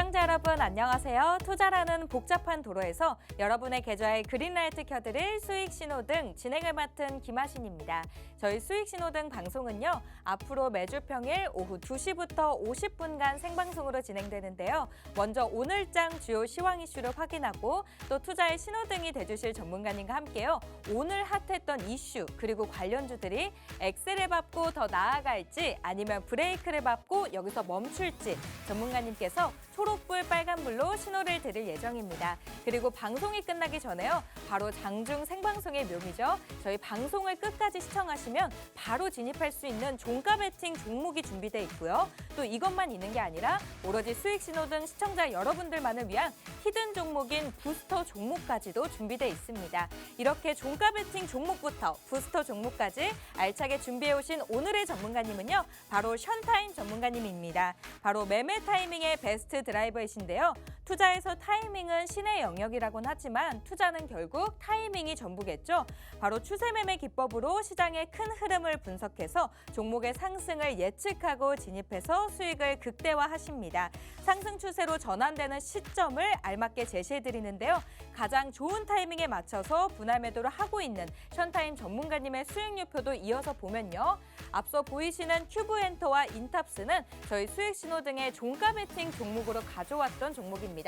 시청자 여러분 안녕하세요. 투자라는 복잡한 도로에서 여러분의 계좌에 그린라이트 켜드릴 수익신호등 진행을 맡은 김하신입니다. 저희 수익신호등 방송은요. 앞으로 매주 평일 오후 2시부터 50분간 생방송으로 진행되는데요. 먼저 오늘장 주요 시황 이슈를 확인하고 또 투자의 신호등이 돼주실 전문가님과 함께요. 오늘 핫했던 이슈 그리고 관련주들이 엑셀을 밟고 더 나아갈지 아니면 브레이크를 밟고 여기서 멈출지 전문가님께서 초록불, 빨간불로 신호를 드릴 예정입니다. 그리고 방송이 끝나기 전에요. 바로 장중 생방송의 묘미죠. 저희 방송을 끝까지 시청하시면 바로 진입할 수 있는 종가 베팅 종목이 준비되어 있고요. 또 이것만 있는 게 아니라 오로지 수익신호등 시청자 여러분들만을 위한 히든 종목인 부스터 종목까지도 준비되어 있습니다. 이렇게 종가 베팅 종목부터 부스터 종목까지 알차게 준비해 오신 오늘의 전문가님은요. 바로 션타임 전문가님입니다. 바로 매매 타이밍의 베스트 드라이버이신데요. 투자에서 타이밍은 신의 영역이라고는 하지만 투자는 결국 타이밍이 전부겠죠. 바로 추세 매매 기법으로 시장의 큰 흐름을 분석해서 종목의 상승을 예측하고 진입해서 수익을 극대화하십니다. 상승 추세로 전환되는 시점을 알맞게 제시해드리는데요. 가장 좋은 타이밍에 맞춰서 분할 매도를 하고 있는 션타임 전문가님의 수익률표도 이어서 보면요. 앞서 보이시는 큐브엔터와 인탑스는 저희 수익신호등의 종가 베팅 종목으로 가져왔던 종목입니다.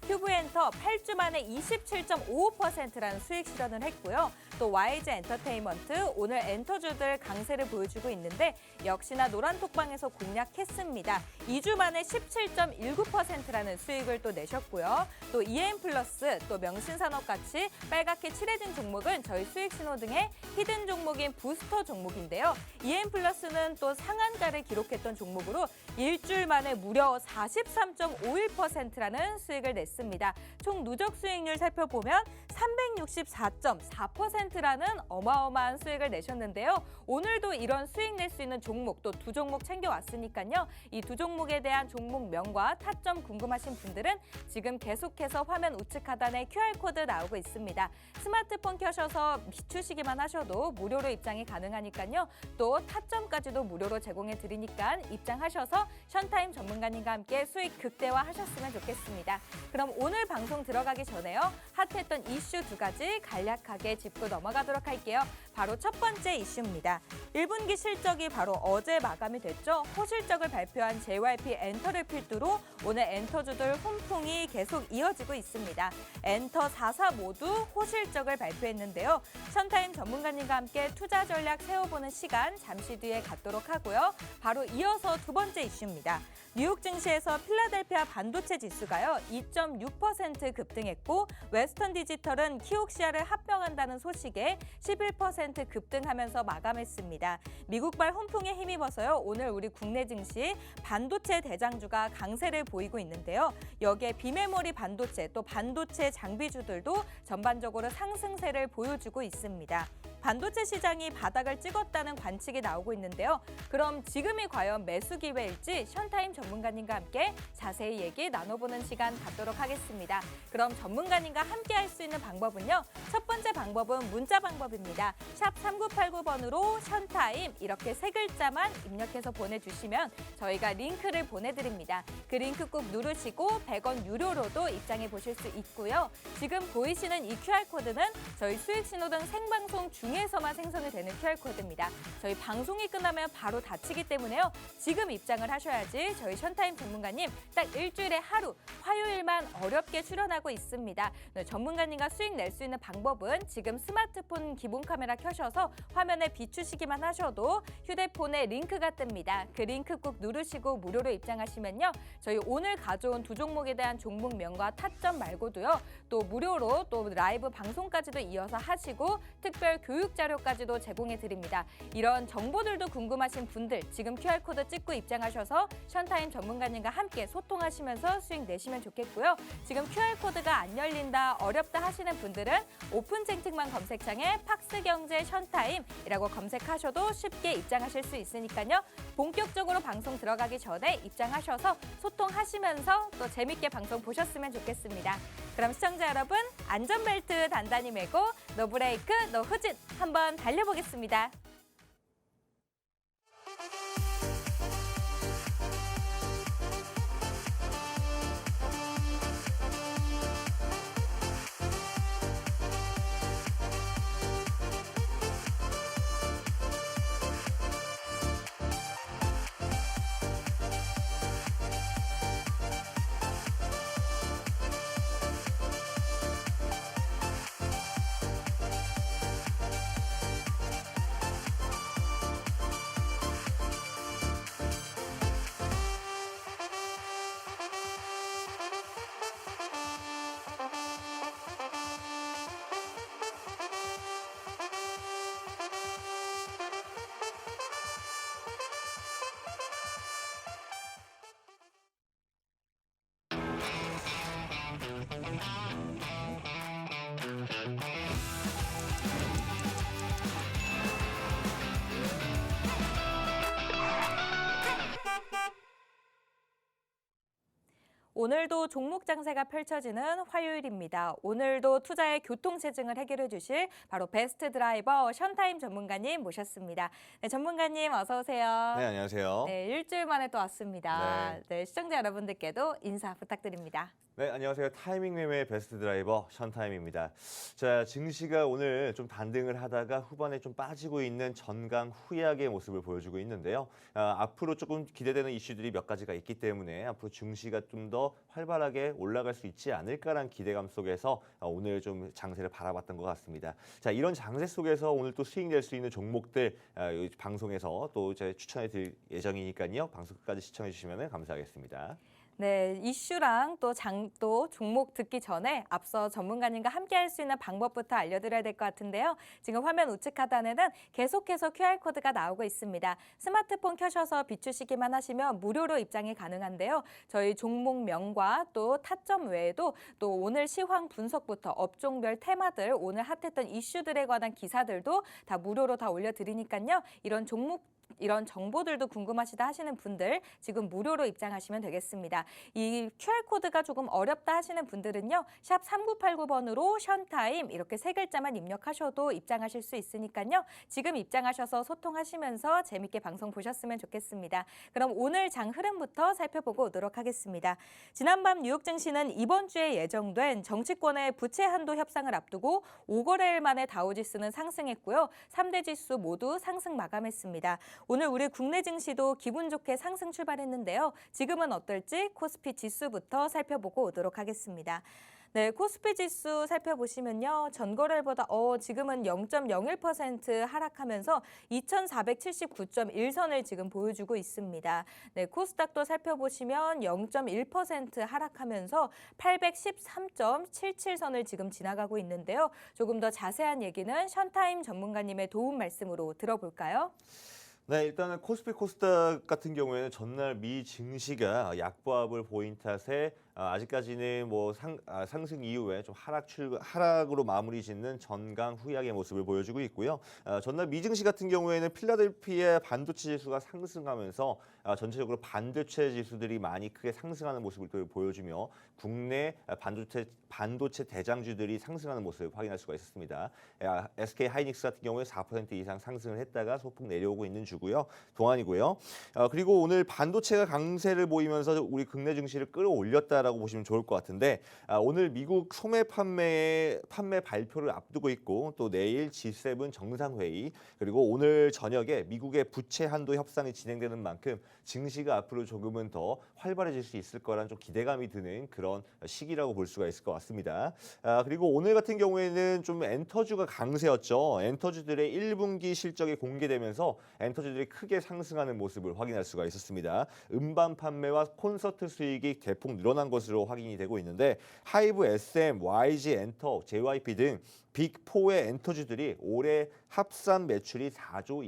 큐브엔터 8주 만에 27.55%라는 수익 실현을 했고요. 또 YG 엔터테인먼트 오늘 엔터주들 강세를 보여주고 있는데 역시나 노란톡방에서 공략했습니다. 2주 만에 17.19%라는 수익을 또 내셨고요. 또 EM플러스 또 명신산업같이 빨갛게 칠해진 종목은 저희 수익신호등의 히든 종목인 부스터 종목인데요. EM플러스는 또 상한가를 기록했던 종목으로 일주일 만에 무려 43.51%라는 수익을 냈습니다. 총 누적 수익률 살펴보면 364.4%라는 어마어마한 수익을 내셨는데요. 오늘도 이런 수익 낼 수 있는 종목 또 두 종목 챙겨왔으니까요. 이 두 종목에 대한 종목명과 타점 궁금하신 분들은 지금 계속해서 화면 우측 하단에 QR코드 나오고 있습니다. 스마트폰 켜셔서 비추시기만 하셔도 무료로 입장이 가능하니까요. 또 타점까지도 무료로 제공해 드리니까 입장하셔서 션타임 전문가님과 함께 수익 극대화하셨으면 좋겠습니다. 그럼 오늘 방송 들어가기 전에요. 핫했던 이슈 두 가지 간략하게 짚고 넘어가도록 할게요. 바로 첫 번째 이슈입니다. 1분기 실적이 바로 어제 마감이 됐죠. 호실적을 발표한 JYP 엔터를 필두로 오늘 엔터주들 훈풍이 계속 이어지고 있습니다. 엔터 4사 모두 호실적을 발표했는데요. 션타임 전문가님과 함께 투자 전략 세워보는 시간 잠시 뒤에 갖도록 하고요. 바로 이어서 두 번째 이슈입니다. 뉴욕 증시에서 필라델피아 반도체 지수가요 2.6% 급등했고 웨스턴 디지털은 키옥시아를 합병한다는 소식에 11% 급등하면서 마감했습니다. 미국발 훈풍에 힘입어서요 오늘 우리 국내 증시 반도체 대장주가 강세를 보이고 있는데요. 여기에 비메모리 반도체 또 반도체 장비주들도 전반적으로 상승세를 보여주고 있습니다. 반도체 시장이 바닥을 찍었다는 관측이 나오고 있는데요. 그럼 지금이 과연 매수 기회일지 션타임 전문가님과 함께 자세히 얘기 나눠보는 시간 갖도록 하겠습니다. 그럼 전문가님과 함께 할 수 있는 방법은요. 첫 번째 방법은 문자 방법입니다. 샵 3989번으로 션타임 이렇게 세 글자만 입력해서 보내주시면 저희가 링크를 보내드립니다. 그 링크 꼭 누르시고 100원 유료로도 입장해 보실 수 있고요. 지금 보이시는 이 QR코드는 저희 수익신호등 생방송 중에서만 생성이 되는 QR코드입니다. 저희 방송이 끝나면 바로 닫히기 때문에요. 지금 입장을 하셔야지 저희 션타임 전문가님 딱 일주일에 하루 화요일만 어렵게 출연하고 있습니다. 전문가님과 수익 낼 수 있는 방법은 지금 스마트폰 기본 카메라 켜셔서 화면에 비추시기만 하셔도 휴대폰에 링크가 뜹니다. 그 링크 꼭 누르시고 무료로 입장하시면요. 저희 오늘 가져온 두 종목에 대한 종목명과 타점 말고도요. 또 무료로 또 라이브 방송까지도 이어서 하시고 특별 교육 자료까지도 제공해 드립니다. 이런 정보들도 궁금하신 분들 지금 QR코드 찍고 입장하셔서 션타임 전문가님과 함께 소통하시면서 수익 내시면 좋겠고요. 지금 QR코드가 안 열린다, 어렵다 하시는 분들은 오픈 채팅방 검색창에 팍스경제 션타임이라고 검색하셔도 쉽게 입장하실 수 있으니까요. 본격적으로 방송 들어가기 전에 입장하셔서 소통하시면서 또 재밌게 방송 보셨으면 좋겠습니다. 그럼 시청자 여러분 안전벨트 단단히 매고 노 브레이크 노 후진 한번 달려보겠습니다. 오늘도 종목 장세가 펼쳐지는 화요일입니다. 오늘도 투자의 교통체증을 해결해 주실 바로 베스트 드라이버 션타임 전문가님 모셨습니다. 네, 전문가님 어서 오세요. 네, 안녕하세요. 네, 일주일 만에 또 왔습니다. 네, 시청자 여러분들께도 인사 부탁드립니다. 네, 안녕하세요. 타이밍 매매 베스트 드라이버 션타임입니다. 자, 증시가 오늘 좀 반등을 하다가 후반에 좀 빠지고 있는 전강 후약의 모습을 보여주고 있는데요. 앞으로 조금 기대되는 이슈들이 몇 가지가 있기 때문에 앞으로 증시가 좀 더 활발하게 올라갈 수 있지 않을까라는 기대감 속에서 오늘 좀 장세를 바라봤던 것 같습니다. 자, 이런 장세 속에서 오늘 또 수익 낼 수 있는 종목들 방송에서 또 제가 추천해 드릴 예정이니까요. 방송 끝까지 시청해 주시면 감사하겠습니다. 네, 이슈랑 또 종목 듣기 전에 앞서 전문가님과 함께 할 수 있는 방법부터 알려드려야 될 것 같은데요. 지금 화면 우측 하단에는 계속해서 QR코드가 나오고 있습니다. 스마트폰 켜셔서 비추시기만 하시면 무료로 입장이 가능한데요. 저희 종목명과 또 타점 외에도 또 오늘 시황 분석부터 업종별 테마들, 오늘 핫했던 이슈들에 관한 기사들도 다 무료로 다 올려드리니까요. 이런 정보들도 궁금하시다 하시는 분들 지금 무료로 입장하시면 되겠습니다. 이 QR코드가 조금 어렵다 하시는 분들은요. 샵 3989번으로 션타임 이렇게 세 글자만 입력하셔도 입장하실 수 있으니까요. 지금 입장하셔서 소통하시면서 재밌게 방송 보셨으면 좋겠습니다. 그럼 오늘 장 흐름부터 살펴보고 오도록 하겠습니다. 지난밤 뉴욕 증시는 이번 주에 예정된 정치권의 부채 한도 협상을 앞두고 5거래일 만에 다우지수는 상승했고요. 3대 지수 모두 상승 마감했습니다. 오늘 우리 국내 증시도 기분 좋게 상승 출발했는데요. 지금은 어떨지 코스피 지수부터 살펴보고 오도록 하겠습니다. 네, 코스피 지수 살펴보시면요. 전거래일보다 지금은 0.01% 하락하면서 2479.1선을 지금 보여주고 있습니다. 네, 코스닥도 살펴보시면 0.1% 하락하면서 813.77선을 지금 지나가고 있는데요. 조금 더 자세한 얘기는 션타임 전문가님의 도움 말씀으로 들어볼까요? 네, 일단은 코스피 코스닥 같은 경우에는 전날 미 증시가 약보합을 보인 탓에 아직까지는 뭐 상승 이후에 좀 하락으로 마무리 짓는 전강 후약의 모습을 보여주고 있고요. 전날 미 증시 같은 경우에는 필라델피아 반도체 지수가 상승하면서 전체적으로 반도체 지수들이 많이 크게 상승하는 모습을 또 보여주며 국내 반도체 대장주들이 상승하는 모습을 확인할 수가 있었습니다. SK 하이닉스 같은 경우에 4% 이상 상승을 했다가 소폭 내려오고 있는 주고요. 동안이고요. 그리고 오늘 반도체가 강세를 보이면서 우리 국내 증시를 끌어올렸다라고 보시면 좋을 것 같은데 오늘 미국 소매 판매 발표를 앞두고 있고 또 내일 G7 정상회의 그리고 오늘 저녁에 미국의 부채 한도 협상이 진행되는 만큼 증시가 앞으로 조금은 더 활발해질 수 있을 거란 좀 기대감이 드는 그런 시기라고 볼 수가 있을 것 같습니다. 그리고 오늘 같은 경우에는 좀 엔터주가 강세였죠. 엔터주들의 1분기 실적이 공개되면서 엔터주들이 크게 상승하는 모습을 확인할 수가 있었습니다. 음반 판매와 콘서트 수익이 대폭 늘어난 것으로 확인이 되고 있는데 하이브, SM, YG 엔터, JYP 등 빅4의 엔터주들이 올해 합산 매출이 4조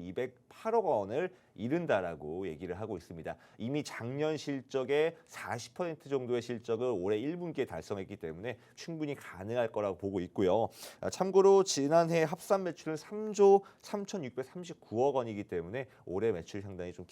208억 원을 이른다라고 얘기를 하고 있습니다. 이미 작년 실적의 40% 정도의 실적을 올해 1분기에 달성했기 때문에 충분히 가능할 거라고 보고 있고요. 참고로 지난해 합산 매출은 3조 3,639억 원이기 때문에 올해 매출 상당히 좀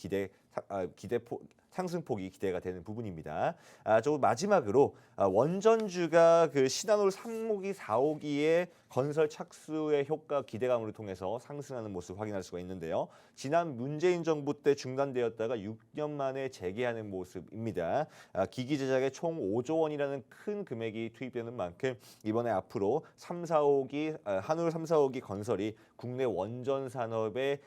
상승폭이 기대가 되는 부분입니다. 저 마지막으로 원전주가 그 신한울 3호기, 4호기의 건설 착수의 효과 기대감을 통해서 상승하는 모습 확인할 수가 있는데요. 지난 문재인 정부 때 중단되었다가 6년 만에 재개하는 모습입니다. 기기 제작에 총 5조 원이라는 큰 금액이 투입되는 만큼 이번에 앞으로 3, 4호기 한울 3, 4호기 건설이 국내 원전 산업의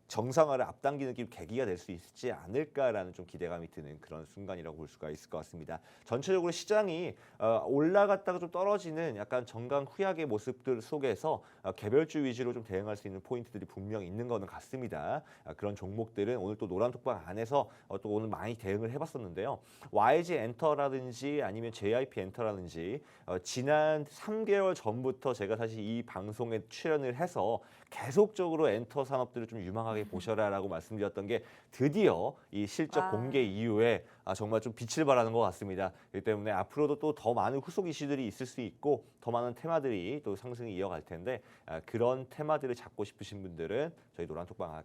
정상화를 앞당기는 계기가 될 수 있지 않을까라는 좀 기대감이 드는 그런 순간이라고 볼 수가 있을 것 같습니다. 전체적으로 시장이 올라갔다가 좀 떨어지는 약간 정강 후약의 모습들 속에서 개별주 위주로 좀 대응할 수 있는 포인트들이 분명 있는 거는 같습니다. 그런 종목들은 오늘 또 노란톡방 안에서 또 오늘 많이 대응을 해봤었는데요. YG 엔터라든지 아니면 JYP 엔터라든지 지난 3개월 전부터 제가 사실 이 방송에 출연을 해서 계속적으로 엔터 산업들을 좀 유망하게 보셔라라고 말씀드렸던 게 드디어 이 실적 공개 이후에 정말 좀 빛을 발하는 것 같습니다. 그렇기 때문에 앞으로도 또 더 많은 후속 이슈들이 있을 수 있고 더 많은 테마들이 또 상승이 이어갈 텐데 그런 테마들을 잡고 싶으신 분들은 저희 노란톡방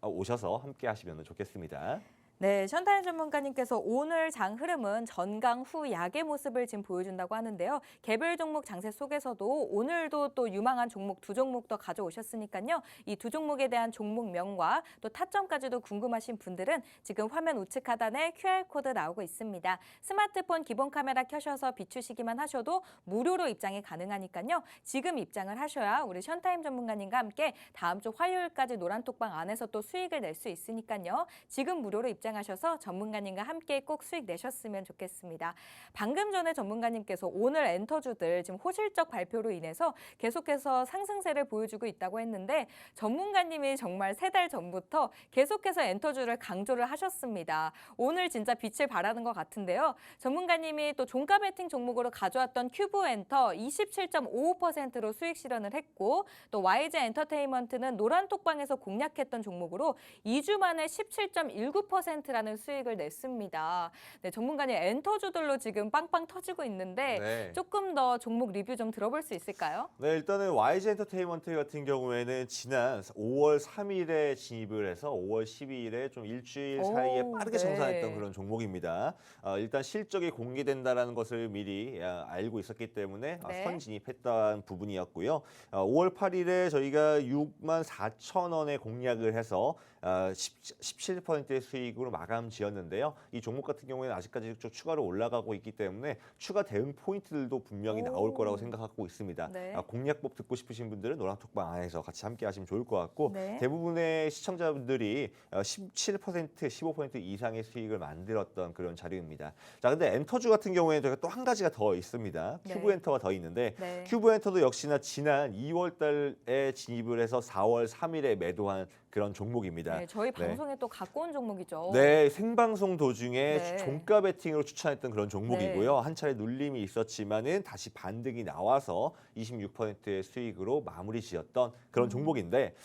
오셔서 함께 하시면 좋겠습니다. 네, 션타인 전문가님께서 오늘 장 흐름은 전강 후 약의 모습을 지금 보여준다고 하는데요. 개별 종목 장세 속에서도 오늘도 또 유망한 종목 두 종목 더 가져오셨으니까요. 이 두 종목에 대한 종목명과 또 타점까지도 궁금하신 분들은 지금 화면 우측 하단에 QR코드 나오고 있습니다. 스마트폰 기본 카메라 켜셔서 비추시기만 하셔도 무료로 입장이 가능하니까요. 지금 입장을 하셔야 우리 션타임 전문가님과 함께 다음 주 화요일까지 노란톡방 안에서 또 수익을 낼 수 있으니까요. 지금 무료로 입장하셔서 전문가님과 함께 꼭 수익 내셨으면 좋겠습니다. 방금 전에 전문가님께서 오늘 엔터주들 지금 호실적 발표로 인해서 계속해서 상승세를 보여주고 있다고 했는데 전문가님이 정말 3달 전부터 계속해서 엔터주를 강조를 하셨습니다. 오늘 진짜 빛을 발하는 것 같은데요. 전문가님이 또 종가 베팅 종목으로 가져왔던 큐브 엔터 27.55%로 수익 실현을 했고 또 YG 엔터테인먼트는 노란톡방에서 공략했던 종목으로 2주 만에 17.19%라는 수익을 냈습니다. 네, 전문가님 엔터주들로 지금 빵빵 터지고 있는데 네. 조금 더 종목 리뷰 좀 들어볼 수 있을까요? 네, 일단은 YG 엔터테인먼트 같은 경우에는 지난 5월 3일에 진입을 해서 5월 12일에 좀 일주일 사이에 빠르게 네. 정산했던 그런 종목입니다. 일단 실적이 공개된다라는 것을 미리 알고 있었기 때문에 네. 선 진입했던 부분이었고요. 5월 8일에 저희가 64,000원에 공략을 해서 17%의 수익으로 마감 지었는데요. 이 종목 같은 경우에는 아직까지 좀 추가로 올라가고 있기 때문에 추가 대응 포인트들도 분명히 나올 거라고 생각하고 있습니다. 네. 공략법 듣고 싶으신 분들은 노란톡방 안에서 같이 함께 하시면 좋을 것 같고 네. 대부분의 시청자분들이 17%, 15% 이상의 수익을 만들었던 그런 자료입니다. 자, 근데 엔터주 같은 경우에는 저희가 또 한 가지가 더 있습니다. 네. 큐브 엔터가 더 있는데 네. 큐브 엔터도 역시나 지난 2월 달에 진입을 해서 4월 3일에 매도한 그런 종목입니다. 네, 저희 방송에 또 갖고 온 종목이죠. 네, 생방송 도중에 네. 종가 베팅으로 추천했던 그런 종목이고요. 한 차례 눌림이 있었지만은 다시 반등이 나와서 26%의 수익으로 마무리 지었던 그런 종목인데,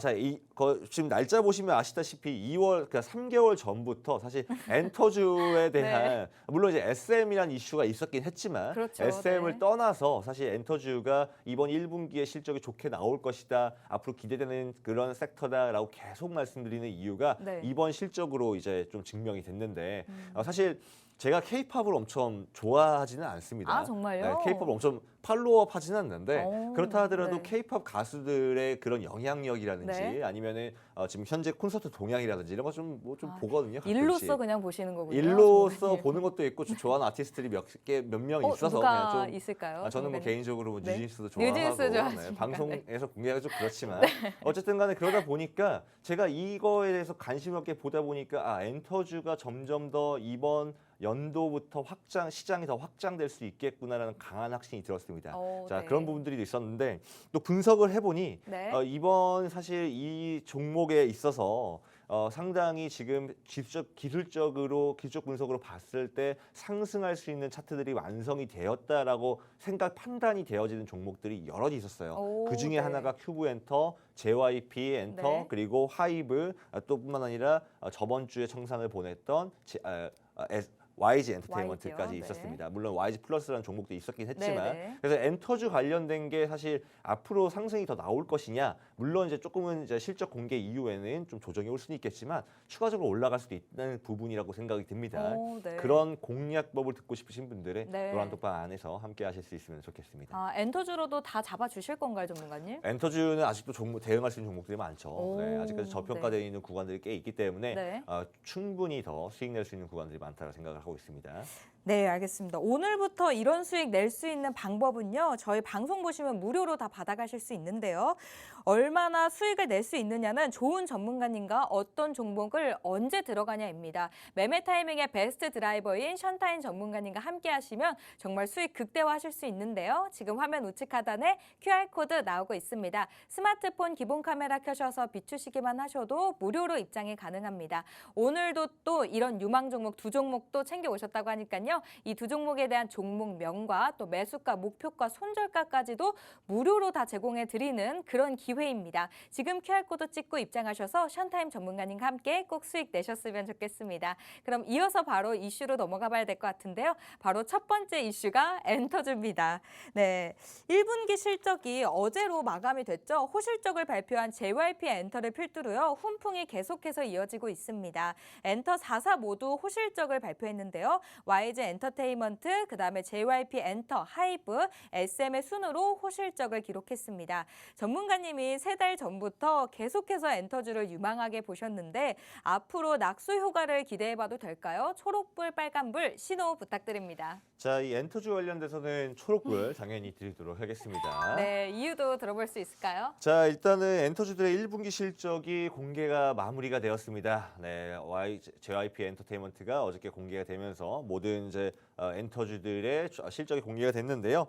자, 지금 날짜 보시면 아시다시피 2월, 그러니까 3개월 전부터 사실 엔터주에 대한 물론 이제 SM이라는 이슈가 있었긴 했지만 그렇죠. SM을 네. 떠나서 사실 엔터주가 이번 1분기에 실적이 좋게 나올 것이다, 앞으로 기대되는 그런 섹터다. 라고 계속 말씀드리는 이유가 네. 이번 실적으로 이제 좀 증명이 됐는데 사실 제가 K-팝을 엄청 좋아하지는 않습니다. 아, 정말요? 네, K-팝을 엄청 팔로우업 하지는 않는데 그렇다 하더라도 네. K-팝 가수들의 그런 영향력이라든지 네. 아니면은 지금 현재 콘서트 동향이라든지 이런 거 좀 보거든요. 가끔씩. 일로서 그냥 보시는 거군요. 일로서 전문가님. 보는 것도 있고 좀 좋아하는 아티스트들이 몇 명 있어서 누가 그냥 좀 있을까요? 저는 뭐 전문가님? 개인적으로 뭐 네. 뉴진스도 좋아하고 뉴진스 좋아하시니까, 방송에서 공개하기 좀 그렇지만 어쨌든 간에 그러다 보니까 제가 이거에 대해서 관심 있게 보다 보니까 엔터주가 점점 더 이번 연도부터 시장이 더 확장될 수 있겠구나라는 강한 확신이 들었습니다. 자, 네. 그런 부분들이 있었는데 또 분석을 해보니 네. 이번 사실 이 종목에 있어서 상당히 지금 기술적 분석으로 봤을 때 상승할 수 있는 차트들이 완성이 되었다라고 판단이 되어지는 종목들이 여럿이 있었어요. 그 중에 네. 하나가 큐브 엔터, JYP 엔터, 네. 그리고 하이브, 또 뿐만 아니라 저번 주에 청산을 보냈던 YG 엔터테인먼트까지 YG 요? 네. 있었습니다. 물론 YG 플러스라는 종목도 있었긴 했지만 네. 그래서 엔터주 관련된 게 사실 앞으로 상승이 더 나올 것이냐 물론 이제 조금은 이제 실적 공개 이후에는 좀 조정이 올 수는 있겠지만 추가적으로 올라갈 수도 있다는 부분이라고 생각이 듭니다. 네. 그런 공략법을 듣고 싶으신 분들은 네. 노란톡방 안에서 함께 하실 수 있으면 좋겠습니다. 엔터주로도 다 잡아주실 건가요, 전문가님? 엔터주는 아직도 대응할 수 있는 종목들이 많죠. 오, 네, 아직까지 저평가되어 있는 구간들이 꽤 있기 때문에 네. 충분히 더 수익 낼 수 있는 구간들이 많다고 생각을 하고 있습니다. 네, 알겠습니다. 오늘부터 이런 수익 낼 수 있는 방법은요. 저희 방송 보시면 무료로 다 받아가실 수 있는데요. 얼마나 수익을 낼 수 있느냐는 좋은 전문가님과 어떤 종목을 언제 들어가냐입니다. 매매 타이밍의 베스트 드라이버인 션타인 전문가님과 함께 하시면 정말 수익 극대화하실 수 있는데요. 지금 화면 우측 하단에 QR코드 나오고 있습니다. 스마트폰 기본 카메라 켜셔서 비추시기만 하셔도 무료로 입장이 가능합니다. 오늘도 또 이런 유망 종목 두 종목도 챙겨 챙겨오셨다고 하니까요. 이 두 종목에 대한 종목명과 또 매수가, 목표가, 손절가까지도 무료로 다 제공해 드리는 그런 기회입니다. 지금 QR코드 찍고 입장하셔서 션타임 전문가님과 함께 꼭 수익 내셨으면 좋겠습니다. 그럼 이어서 바로 이슈로 넘어가 봐야 될 것 같은데요. 바로 첫 번째 이슈가 엔터주입니다. 네, 1분기 실적이 어제로 마감이 됐죠. 호실적을 발표한 JYP 엔터를 필두로요. 훈풍이 계속해서 이어지고 있습니다. 엔터 4사 모두 호실적을 발표했는데요. YG 엔터테인먼트, 그다음에 JYP 엔터, 하이브, SM의 순으로 호실적을 기록했습니다. 전문가님이 3달 전부터 계속해서 엔터주를 유망하게 보셨는데 앞으로 낙수 효과를 기대해봐도 될까요? 초록불, 빨간불 신호 부탁드립니다. 자, 이 엔터주 관련돼서는 초록불 당연히 드리도록 하겠습니다. 네, 이유도 들어볼 수 있을까요? 자, 일단은 엔터주들의 1분기 실적이 공개가 마무리가 되었습니다. 네, JYP 엔터테인먼트가 어저께 공개가 되면서 모든 이제 엔터주들의 실적이 공개가 됐는데요.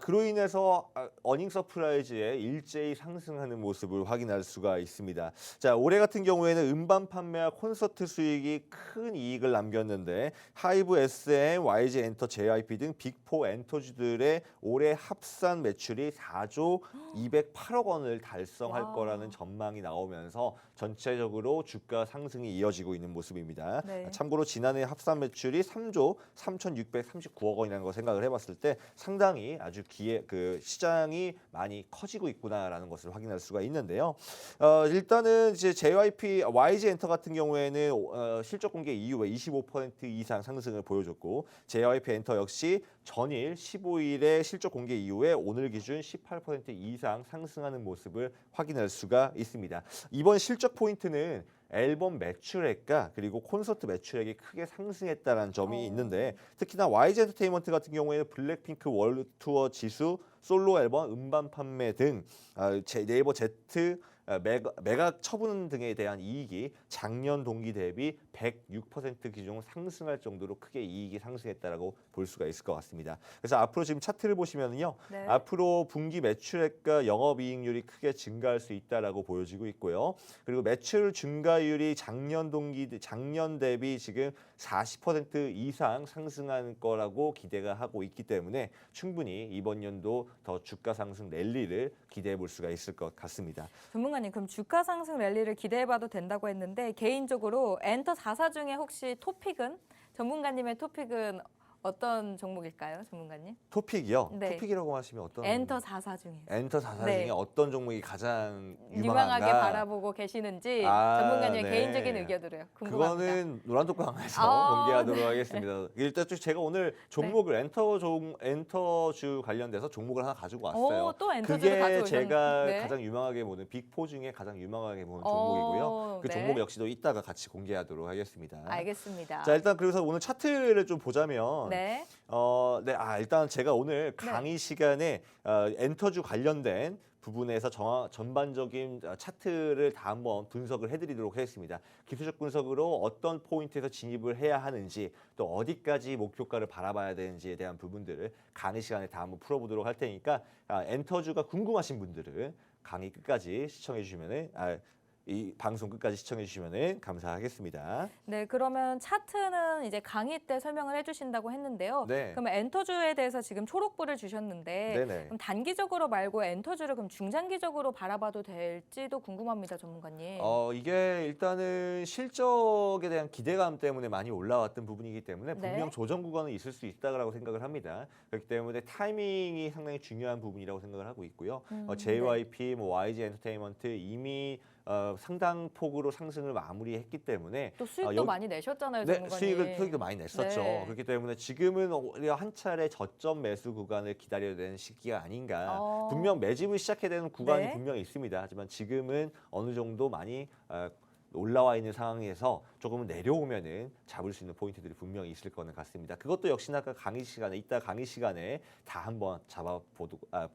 그로 인해서 어닝 서프라이즈에 일제히 상승하는 모습을 확인할 수가 있습니다. 자, 올해 같은 경우에는 음반 판매와 콘서트 수익이 큰 이익을 남겼는데 하이브, SM, YG 엔터, JYP 등 빅4 엔터주들의 올해 합산 매출이 4조 208억 원을 달성할 와. 거라는 전망이 나오면서 전체적으로 주가 상승이 이어지고 있는 모습입니다. 네. 참고로 지난해 합산 매출이 3조 3,639억 원이라는 거 생각을 해봤을 때 상당히 아주 시장이 많이 커지고 있구나라는 것을 확인할 수가 있는데요. 일단은 이제 JYP, YG 엔터 같은 경우에는 실적 공개 이후에 25% 이상 상승을 보여줬고 JYP 엔터 역시 전일 15일에 실적 공개 이후에 오늘 기준 18% 이상 상승하는 모습을 확인할 수가 있습니다. 이번 실적 포인트는 앨범 매출액과 그리고 콘서트 매출액이 크게 상승했다는 점이 있는데 특히나 YG 엔터테인먼트 같은 경우에는 블랙핑크 월드 투어 지수, 솔로 앨범 음반 판매 등 네이버 Z 매각 처분 등에 대한 이익이 작년 동기 대비 106% 기준 상승할 정도로 크게 이익이 상승했다라고 볼 수가 있을 것 같습니다. 그래서 앞으로 지금 차트를 보시면요, 네. 앞으로 분기 매출액과 영업이익률이 크게 증가할 수 있다라고 보여지고 있고요. 그리고 매출 증가율이 작년 대비 지금 40% 이상 상승할 거라고 기대가 하고 있기 때문에 충분히 이번 연도 더 주가 상승 랠리를 기대해 볼 수가 있을 것 같습니다. 전문가님, 그럼 주가 상승 랠리를 기대해봐도 된다고 했는데 개인적으로 엔터 4사 중에 혹시 전문가님의 토픽은 어떤 종목일까요, 전문가님? 토픽이요? 네. 토픽이라고 하시면 어떤? 엔터 4사 중에 엔터 4사 네. 중에 어떤 종목이 가장 유망하게 유망한가? 바라보고 계시는지 아, 전문가님의 네. 개인적인 의견으로요. 궁금합니다. 그거는 노란독방에서 아, 공개하도록 하겠습니다. 일단 제가 오늘 종목을 엔터주 관련돼서 종목을 하나 가지고 왔어요. 또 엔터주를 그게 가져오셨는데. 제가 네. 가장 유망하게 보는 빅4 중에 가장 유망하게 보는 종목이고요. 그 네. 종목 역시도 이따가 같이 공개하도록 하겠습니다. 알겠습니다. 자, 일단 그래서 오늘 차트를 좀 보자면 네. 일단 제가 오늘 강의 시간에 엔터주 관련된 부분에서 전반적인 차트를 다 한번 분석을 해드리도록 하겠습니다. 기술적 분석으로 어떤 포인트에서 진입을 해야 하는지 또 어디까지 목표가를 바라봐야 되는지에 대한 부분들을 강의 시간에 다 한번 풀어보도록 할 테니까 엔터주가 궁금하신 분들은 강의 끝까지 시청해 주시면은 이 방송 끝까지 시청해 주시면 감사하겠습니다. 네, 그러면 차트는 이제 강의 때 설명을 해주신다고 했는데요. 네. 그러면 엔터주에 대해서 지금 초록불을 주셨는데 네네. 그럼 단기적으로 말고 엔터주를 그럼 중장기적으로 바라봐도 될지도 궁금합니다, 전문가님. 이게 일단은 실적에 대한 기대감 때문에 많이 올라왔던 부분이기 때문에 네. 분명 조정 구간은 있을 수 있다고 생각을 합니다. 그렇기 때문에 타이밍이 상당히 중요한 부분이라고 생각을 하고 있고요. JYP, YG 엔터테인먼트 이미 상당 폭으로 상승을 마무리했기 때문에 또 수익도 많이 내셨잖아요, 전문가님. 네, 수익도 많이 냈었죠. 네. 그렇기 때문에 지금은 오히려 한 차례 저점 매수 구간을 기다려야 되는 시기가 아닌가. 분명 매집을 시작해야 되는 구간이 네. 분명히 있습니다. 하지만 지금은 어느 정도 많이 올라와 있는 상황에서 조금 내려오면은 잡을 수 있는 포인트들이 분명히 있을 거는 같습니다. 그것도 역시나 이따 강의 시간에 다 한번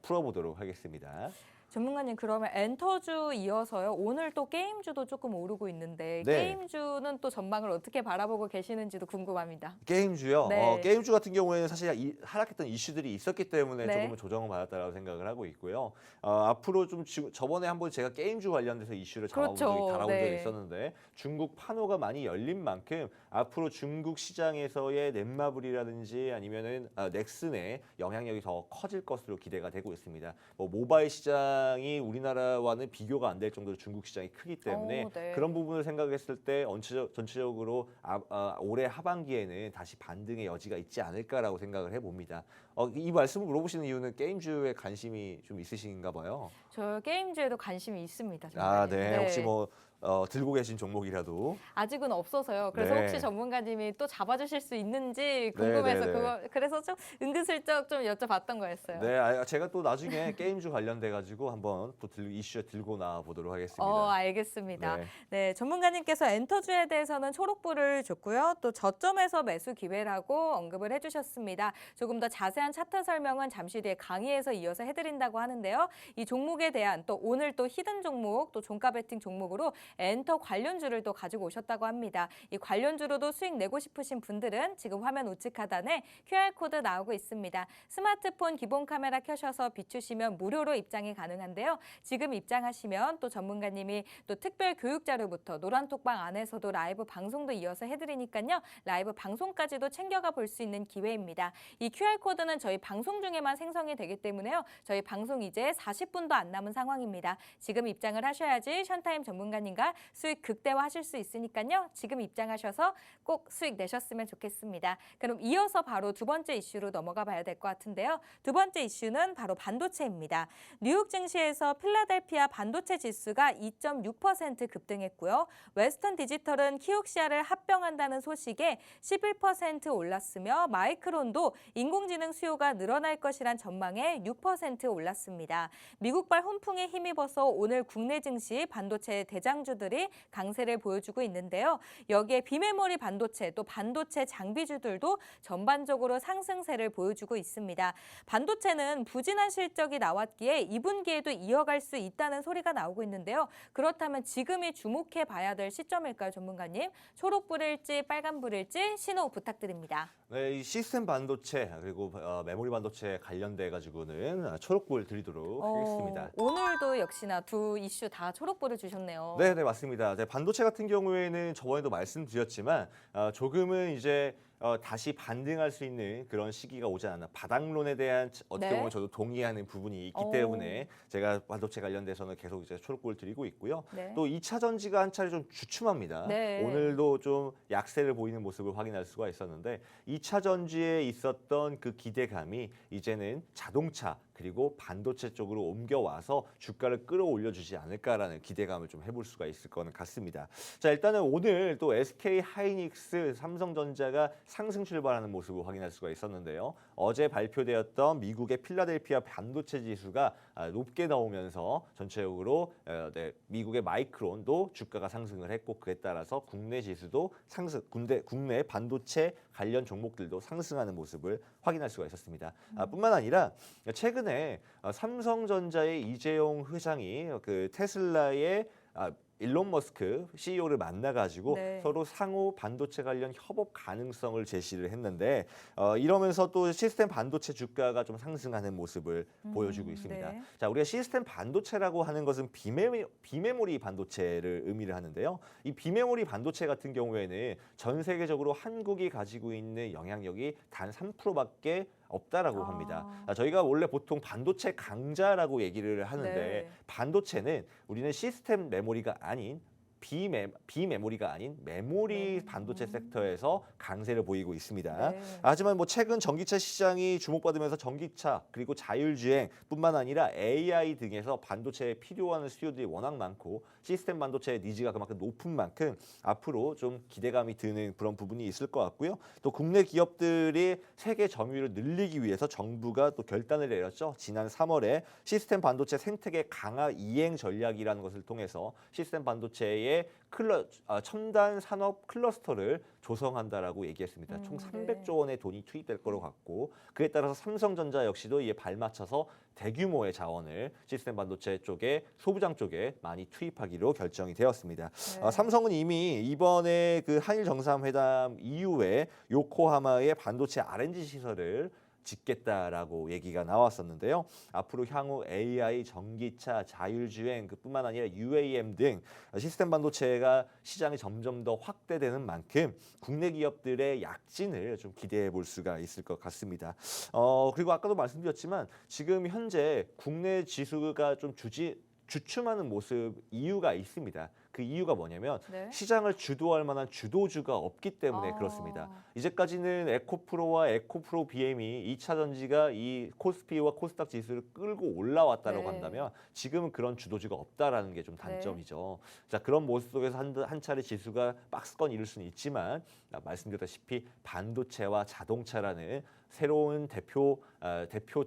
풀어보도록 하겠습니다. 전문가님 그러면 엔터주 이어서요. 오늘 또 게임주도 조금 오르고 있는데 네. 게임주는 또 전망을 어떻게 바라보고 계시는지도 궁금합니다. 게임주요. 네. 게임주 같은 경우에는 사실 하락했던 이슈들이 있었기 때문에 네. 조금은 조정을 받았다고 생각을 하고 있고요. 앞으로 좀 저번에 한번 제가 게임주 관련돼서 이슈를 다뤄본 그렇죠. 적이 네. 있었는데 중국 판호가 많이 열린 만큼 앞으로 중국 시장에서의 넷마블이라든지 아니면은 넥슨의 영향력이 더 커질 것으로 기대가 되고 있습니다. 뭐 모바일 시장이 우리나라와는 비교가 안 될 정도로 중국 시장이 크기 때문에 네. 그런 부분을 생각했을 때 전체적으로 올해 하반기에는 다시 반등의 여지가 있지 않을까라고 생각을 해봅니다. 이 말씀을 물어보시는 이유는 게임주에 관심이 좀 있으신가 봐요. 저 게임주에도 관심이 있습니다. 아, 전문가님. 네. 혹시 뭐 들고 계신 종목이라도. 아직은 없어서요. 그래서 네. 혹시 전문가님이 또 잡아주실 수 있는지 궁금해서 네, 네, 네. 그래서 좀 은근슬쩍 좀 여쭤봤던 거였어요. 네, 제가 또 나중에 게임주 관련돼 가지고 한번 또 이슈에 들고 나와 보도록 하겠습니다. 알겠습니다. 네. 네, 전문가님께서 엔터주에 대해서는 초록불을 줬고요. 또 저점에서 매수 기회라고 언급을 해주셨습니다. 조금 더 자세한 차트 설명은 잠시 뒤에 강의에서 이어서 해드린다고 하는데요. 이 종목에 대한 또 오늘 또 히든 종목, 또 종가 베팅 종목으로 엔터 관련주를 또 가지고 오셨다고 합니다. 이 관련주로도 수익 내고 싶으신 분들은 지금 화면 우측 하단에 QR코드 나오고 있습니다. 스마트폰 기본 카메라 켜셔서 비추시면 무료로 입장이 가능한데요. 지금 입장하시면 또 전문가님이 또 특별 교육 자료부터 노란톡방 안에서도 라이브 방송도 이어서 해드리니까요. 라이브 방송까지도 챙겨가 볼 수 있는 기회입니다. 이 QR코드는 저희 방송 중에만 생성이 되기 때문에요. 저희 방송 이제 40분도 안 남은 상황입니다. 지금 입장을 하셔야지 션타임 전문가님과 수익 극대화하실 수 있으니까요. 지금 입장하셔서 꼭 수익 내셨으면 좋겠습니다. 그럼 이어서 바로 두 번째 이슈로 넘어가 봐야 될 것 같은데요. 두 번째 이슈는 바로 반도체입니다. 뉴욕 증시에서 필라델피아 반도체 지수가 2.6% 급등했고요. 웨스턴 디지털은 키옥시아를 합병한다는 소식에 11% 올랐으며 마이크론도 인공지능 수요가 늘어날 것이란 전망에 6% 올랐습니다. 미국발 훈풍에 힘입어서 오늘 국내 증시 반도체 대장주들이 강세를 보여주고 있는데요. 여기에 비메모리 반도체 또 반도체 장비주들도 전반적으로 상승세를 보여주고 있습니다. 반도체는 부진한 실적이 나왔기에 2분기에도 이어갈 수 있다는 소리가 나오고 있는데요. 그렇다면 지금이 주목해 봐야 될 시점일까요, 전문가님? 초록불일지 빨간불일지 신호 부탁드립니다. 네, 이 시스템 반도체 그리고 메모리 반도체 관련돼 가지고는 초록불 드리도록 하겠습니다. 오늘도 역시나 두 이슈 다 초록불을 주셨네요. 네, 맞습니다. 반도체 같은 경우에는 저번에도 말씀드렸지만 조금은 이제 다시 반등할 수 있는 그런 시기가 오지 않았나. 바닥론에 대한 어떻게 네. 보면 저도 동의하는 부분이 있기 때문에 제가 반도체 관련돼서는 계속 이제 초록불을 드리고 있고요. 네. 또 2차 전지가 한 차례 좀 주춤합니다. 네. 오늘도 좀 약세를 보이는 모습을 확인할 수가 있었는데 2차 전지에 있었던 그 기대감이 이제는 자동차 그리고 반도체 쪽으로 옮겨와서 주가를 끌어올려 주지 않을까라는 기대감을 좀 해볼 수가 있을 것 같습니다. 자, 일단은 오늘 또 SK 하이닉스, 삼성전자가 상승 출발하는 모습을 확인할 수가 있었는데요. 어제 발표되었던 미국의 필라델피아 반도체 지수가 높게 나오면서 전체적으로 미국의 마이크론도 주가가 상승을 했고 그에 따라서 국내 지수도 상승, 국내 반도체 관련 종목들도 상승하는 모습을 확인할 수가 있었습니다. 뿐만 아니라 최근에 삼성전자의 이재용 회장이 그 테슬라의 일론 머스크 CEO를 만나가지고 네. 서로 상호 반도체 관련 협업 가능성을 제시를 했는데 이러면서 또 시스템 반도체 주가가 좀 상승하는 모습을 보여주고 있습니다. 네. 자, 우리가 시스템 반도체라고 하는 것은 비메모리 반도체를 의미를 하는데요. 이 비메모리 반도체 같은 경우에는 전 세계적으로 한국이 가지고 있는 영향력이 단 3%밖에 없다라고 합니다. 저희가 원래 보통 반도체 강자라고 얘기를 하는데 네. 반도체는 우리는 시스템 메모리가 아닌 비메모리가 아닌 메모리 반도체 섹터에서 강세를 보이고 있습니다. 네. 하지만 뭐 최근 전기차 시장이 주목받으면서 전기차 그리고 자율주행뿐만 아니라 AI 등에서 반도체에 필요한 수요들이 워낙 많고 시스템 반도체의 니즈가 그만큼 높은 만큼 앞으로 좀 기대감이 드는 그런 부분이 있을 것 같고요. 또 국내 기업들이 세계 점유율을 늘리기 위해서 정부가 또 결단을 내렸죠. 지난 3월에 시스템 반도체 생태계 강화 이행 전략이라는 것을 통해서 시스템 반도체의 개의 첨단 산업 클러스터를 조성한다라고 얘기했습니다. 총 300조 원의 돈이 투입될 거로 같고 그에 따라서 삼성전자 역시도 이에 발맞춰서 대규모의 자원을 시스템 반도체 쪽에 소부장 쪽에 많이 투입하기로 결정이 되었습니다. 네. 삼성은 이미 이번에 그 한일 정상회담 이후에 요코하마의 반도체 R&D 시설을 짓겠다라고 얘기가 나왔었는데요. 앞으로 향후 AI, 전기차, 자율주행 그뿐만 아니라 UAM 등 시스템 반도체가 시장이 점점 더 확대되는 만큼 국내 기업들의 약진을 좀 기대해 볼 수가 있을 것 같습니다. 그리고 아까도 말씀드렸지만 지금 현재 국내 지수가 좀 주춤하는 모습 이유가 있습니다. 그 이유가 뭐냐면 네. 시장을 주도할 만한 주도주가 없기 때문에 아. 그렇습니다. 이제까지는 에코프로와 에코프로 BM이 2차 전지가 이 코스피와 코스닥 지수를 끌고 올라왔다고 네. 한다면 지금은 그런 주도주가 없다라는 게 좀 단점이죠. 자, 그런 모습 속에서 한 차례 지수가 박스권 이룰 수는 있지만 말씀드렸다시피 반도체와 자동차라는 새로운 대표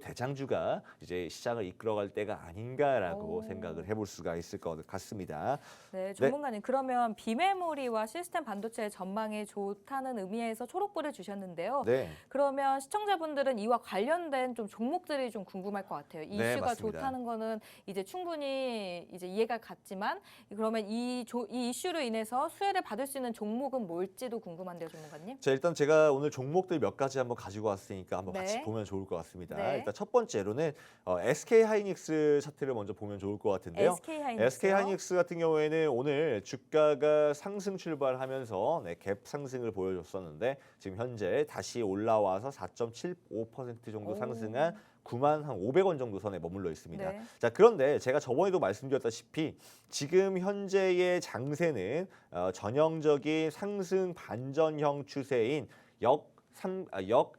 대장주가 이제 시장을 이끌어갈 때가 아닌가라고 오. 생각을 해볼 수가 있을 것 같습니다. 네, 전문가님 그러면 비메모리와 시스템 반도체의 전망이 좋다는 의미에서 초록불을 주셨는데요. 네. 그러면 시청자분들은 이와 관련된 좀 종목들이 좀 궁금할 것 같아요. 이 네, 이슈가 맞습니다. 좋다는 거는 이제 충분히 이제 이해가 갔지만 그러면 이 이슈로 인해서 수혜를 받을 수 있는 종목은 뭘지도 궁금한데요, 전문가님. 자, 일단 제가 오늘 종목들 몇 가지 한번 가지고 왔으니까 한번 네. 같이 보면 좋을 것 같습니다. 네. 일단 첫 번째로는 SK 하이닉스 차트를 먼저 보면 좋을 것 같은데요. SK 하이닉스. SK 하이닉스 같은 경우에는 오늘 주가가 상승 출발하면서 갭 상승을 보여줬었는데 지금 현재 다시 올라와서 4.75% 정도 오. 상승한 9만 한 500원 정도 선에 머물러 있습니다. 네. 자, 그런데 제가 저번에도 말씀드렸다시피 지금 현재의 장세는 전형적인 상승 반전형 추세인 역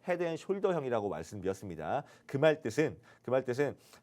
헤드앤숄더형이라고 말씀드렸습니다. 그 말 뜻은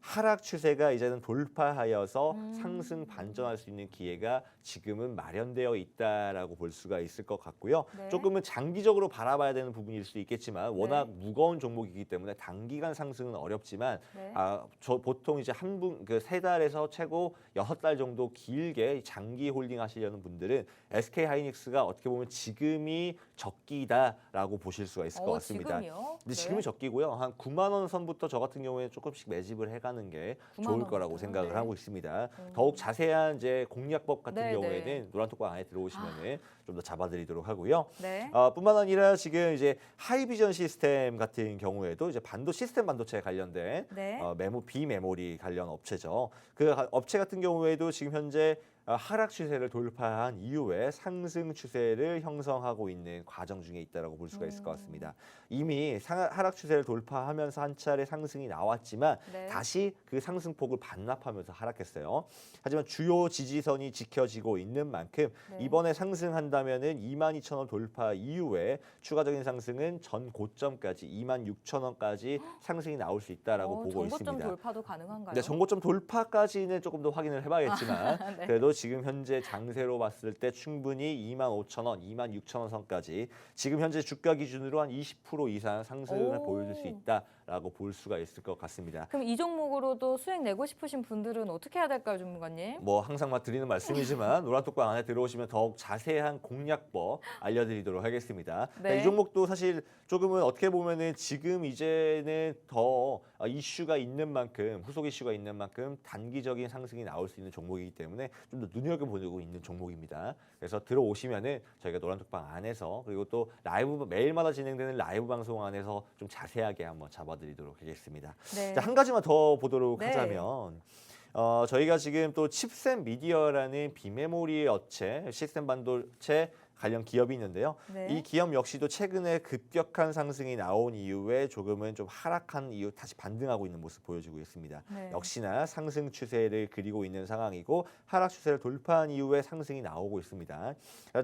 하락 추세가 이제는 돌파하여서 상승 반전할 수 있는 기회가 지금은 마련되어 있다라고 볼 수가 있을 것 같고요. 네. 조금은 장기적으로 바라봐야 되는 부분일 수도 있겠지만 워낙 네. 무거운 종목이기 때문에 단기간 상승은 어렵지만 네. 저 보통 이제 그 3달에서 최고 6달 정도 길게 장기 홀딩 하시려는 분들은 SK 하이닉스가 어떻게 보면 지금이 적기다라고 보실 수가 있을 것 같습니다. 지금이요? 근데 지금이 적기고요. 한 9만 원 선부터 저 같은 경우에 조금씩 매집을 해가는 게 9만 좋을 거라고 원부터요? 생각을 네. 하고 있습니다. 더욱 자세한 이제 공략법 같은 네, 경우에는 네. 노란톡방 안에 들어오시면은 좀 더 잡아드리도록 하고요. 네. 뿐만 아니라 지금 이제 하이비전 시스템 같은 경우에도 이제 시스템 반도체에 관련된 네. 비메모리 관련 업체죠. 그 업체 같은 경우에도 지금 현재 하락 추세를 돌파한 이후에 상승 추세를 형성하고 있는 과정 중에 있다라고 볼 수가 있을 것 같습니다. 이미 하락 추세를 돌파하면서 한 차례 상승이 나왔지만 네. 다시 그 상승폭을 반납하면서 하락했어요. 하지만 주요 지지선이 지켜지고 있는 만큼 네. 이번에 상승한다면은 22,000원 돌파 이후에 추가적인 상승은 전 고점까지 26,000원까지 상승이 나올 수 있다라고 보고 정고점 있습니다. 돌파도 가능한가요? 네, 정고점 돌파까지는 조금 더 확인을 해봐야겠지만 네. 그래도 지금 현재 장세로 봤을 때 충분히 25,000원, 26,000원 선까지 지금 현재 주가 기준으로 한 20% 이상 상승을 오. 보여줄 수 있다라고 볼 수가 있을 것 같습니다. 그럼 이 종목으로도 수익 내고 싶으신 분들은 어떻게 해야 될까요, 전문가님? 뭐 항상 드리는 말씀이지만 노란톡방 안에 들어오시면 더욱 자세한 공략법 알려드리도록 하겠습니다. 네. 이 종목도 사실 조금은 어떻게 보면은 지금 이제는 더 이슈가 있는 만큼 후속 이슈가 있는 만큼 단기적인 상승이 나올 수 있는 종목이기 때문에 좀 더 눈여겨보고 있는 종목입니다. 그래서 들어오시면은 저희가 노란톡방 안에서 그리고 또 라이브 매일마다 진행되는 라이브 방송 안에서 좀 자세하게 한번 잡아드리도록 하겠습니다. 네. 자, 한 가지만 더 보도록 네. 하자면 저희가 지금 또 칩셋 미디어라는 비메모리 업체 시스템 반도체 관련 기업이 있는데요. 네. 이 기업 역시도 최근에 급격한 상승이 나온 이후에 조금은 좀 하락한 이후 다시 반등하고 있는 모습 보여주고 있습니다. 네. 역시나 상승 추세를 그리고 있는 상황이고 하락 추세를 돌파한 이후에 상승이 나오고 있습니다.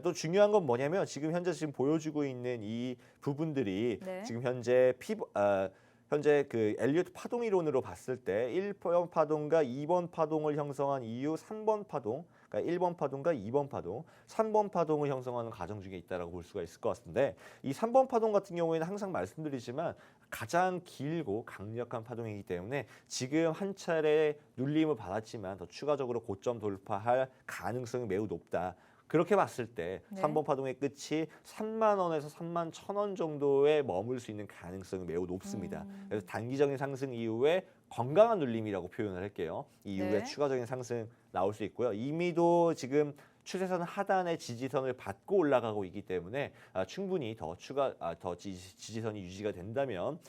또 중요한 건 뭐냐면 지금 보여주고 있는 이 부분들이 네. 지금 현재 그 엘리어트 파동 이론으로 봤을 때 1번 파동과 2번 파동을 형성한 이후 3번 파동, 그러니까 1번 파동과 2번 파동, 3번 파동을 형성하는 과정 중에 있다라고 볼 수가 있을 것 같은데 이 3번 파동 같은 경우에는 항상 말씀드리지만 가장 길고 강력한 파동이기 때문에 지금 한 차례 눌림을 받았지만 더 추가적으로 고점 돌파할 가능성이 매우 높다. 그렇게 봤을 때 네. 3번 파동의 끝이 3만 원에서 3만 1,000원 정도에 머물 수 있는 가능성이 매우 높습니다. 그래서 단기적인 상승 이후에 건강한 눌림이라고 표현을 할게요. 이후에 네. 추가적인 상승 나올 수 있고요. 이미도 지금 추세선 하단의 지지선을 받고 올라가고 있기 때문에 충분히 더 지지선이 유지가 된다면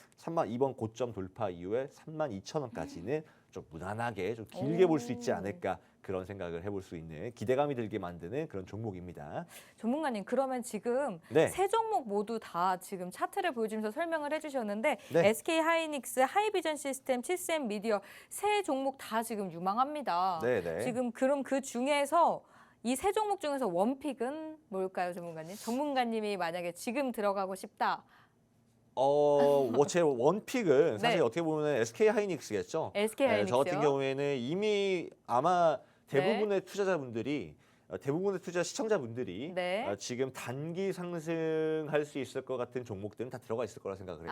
이번 고점 돌파 이후에 32,000원까지는 좀 무난하게 좀 길게 볼 수 있지 않을까 그런 생각을 해볼 수 있는 기대감이 들게 만드는 그런 종목입니다. 전문가님, 그러면 지금 네. 세 종목 모두 다 지금 차트를 보여주면서 설명을 해주셨는데 네. SK 하이닉스, 하이비전 시스템, 치스엠 미디어 세 종목 다 지금 유망합니다. 네네. 지금 그럼 그 중에서 이 세 종목 중에서 원픽은 뭘까요, 전문가님? 전문가님이 만약에 지금 들어가고 싶다. 제 원픽은 사실 네. 어떻게 보면 SK 하이닉스겠죠. SK 네, 저 같은 하이닉스요? 경우에는 이미 아마 대부분의 네. 투자자분들이 대부분의 투자 시청자분들이 네. 지금 단기 상승할 수 있을 것 같은 종목들은 다 들어가 있을 거라 생각을 해요.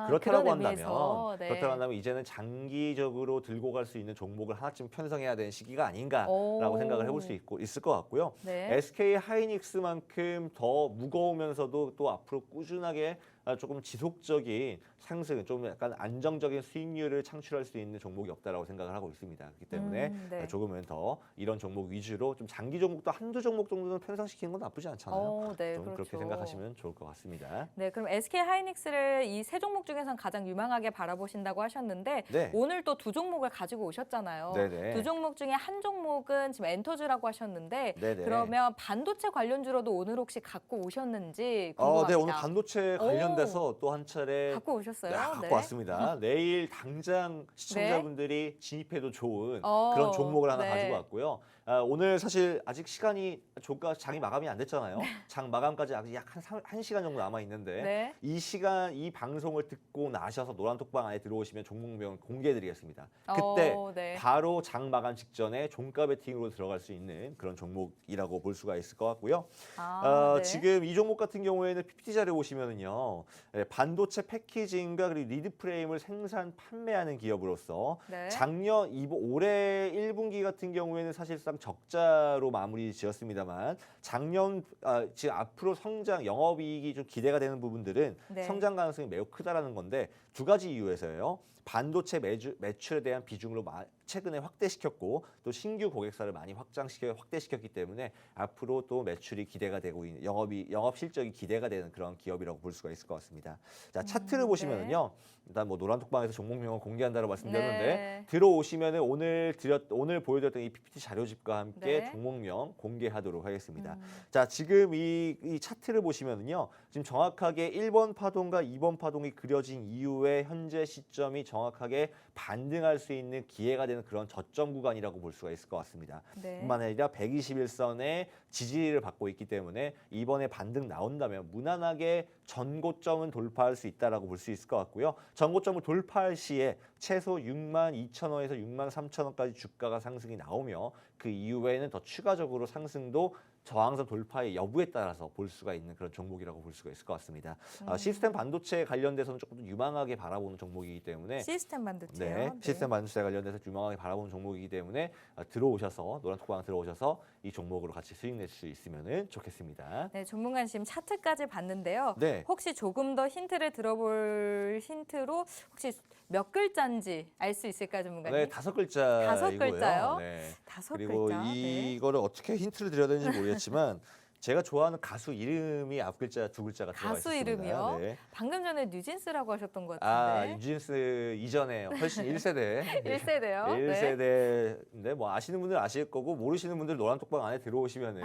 그런 그렇다고 의미에서. 한다면 네. 그렇다고 한다면 이제는 장기적으로 들고 갈 수 있는 종목을 하나쯤 편성해야 되는 시기가 아닌가라고 오. 생각을 해볼 수 있을 것 같고요. 네. SK 하이닉스만큼 더 무거우면서도 또 앞으로 꾸준하게 조금 지속적인 상승, 좀 약간 안정적인 수익률을 창출할 수 있는 종목이 없다라고 생각을 하고 있습니다. 그렇기 때문에 네. 조금은 더 이런 종목 위주로 좀 장기 종목도 한두 종목 정도는 편성시키는 건 나쁘지 않잖아요. 네, 좀 그렇게 그렇죠. 생각하시면 좋을 것 같습니다. 네, 그럼 SK 하이닉스를 이 세 종목 중에선 가장 유망하게 바라보신다고 하셨는데 네. 오늘 또 두 종목을 가지고 오셨잖아요. 네네. 두 종목 중에 한 종목은 지금 엔터주라고 하셨는데 네네. 그러면 반도체 관련주로도 오늘 혹시 갖고 오셨는지 궁금합니다. 네, 오늘 반도체 관련돼서 또 한 차례 갖고 오셨어요? 갖고 네. 왔습니다. 내일 당장 시청자분들이 진입해도 좋은 그런 종목을 하나 네. 가지고 왔고요. 오늘 사실 아직 시간이 장이 마감이 안 됐잖아요. 장 마감까지 아직 약 한 시간 정도 남아 있는데 네. 이 방송을 듣고 나셔서 노란톡방 안에 들어오시면 종목명을 공개해드리겠습니다. 그때 네. 바로 장 마감 직전에 종가 베팅으로 들어갈 수 있는 그런 종목이라고 볼 수가 있을 것 같고요. 네. 지금 이 종목 같은 경우에는 PPT 자료 보시면은요, 반도체 패키징과 그리고 리드 프레임을 생산 판매하는 기업으로서 네. 올해 1분기 같은 경우에는 사실상 적자로 마무리 지었습니다만 지금 앞으로 영업이익이 좀 기대가 되는 부분들은 네. 성장 가능성이 매우 크다라는 건데 두 가지 이유에서요. 반도체 매출에 대한 비중으로 최근에 확대시켰고 또 신규 고객사를 많이 확대시켰기 때문에 앞으로 또 매출이 기대가 되고 있는 영업 실적이 기대가 되는 그런 기업이라고 볼 수가 있을 것 같습니다. 자, 차트를 보시면은요. 일단 뭐 노란톡방에서 종목명을 공개한다고 말씀드렸는데 네. 들어오시면은 오늘 보여드렸던 이 PPT 자료집과 함께 네. 종목명 공개하도록 하겠습니다. 자, 지금 이 차트를 보시면은요. 지금 정확하게 1번 파동과 2번 파동이 그려진 이후에 현재 시점이 정확하게 반등할 수 있는 기회가 되는 그런 저점 구간이라고 볼 수가 있을 것 같습니다. 네. 뿐만 아니라 121선의 지지를 받고 있기 때문에 이번에 반등 나온다면 무난하게 전고점은 돌파할 수 있다라고 볼 수 있을 것 같고요. 전고점을 돌파할 시에 최소 62,000원에서 63,000원까지 주가가 상승이 나오며 그 이후에는 더 추가적으로 상승도 저항선 돌파의 여부에 따라서 볼 수가 있는 그런 종목이라고 볼 수가 있을 것 같습니다. 시스템 반도체 관련돼서는 조금 더 유망하게 바라보는 종목이기 때문에 시스템 반도체요. 네, 시스템 반도체 관련돼서 유망하게 바라보는 종목이기 때문에 노란톡방 들어오셔서 이 종목으로 같이 수익 낼 수 있으면 좋겠습니다. 네, 전문가님 지금 차트까지 봤는데요. 네. 혹시 조금 더 힌트를 들어볼 힌트로 혹시 몇 글자인지 알 수 있을까요, 전문가님? 네, 5글자이고요. 다섯 글자요? 네. 다섯 그리고 글자. 네. 이거를 어떻게 힌트를 드려야 되는지 모르겠지만 제가 좋아하는 가수 이름이 앞글자 2글자가 들어가 가수 있습니다. 이름이요? 네. 방금 전에 뉴진스라고 하셨던 것 같은데. 뉴진스 이전에 훨씬 1세대. 1세대요? 1세대인데 뭐 아시는 분들 아실 거고 모르시는 분들 노란톡방 안에 들어오시면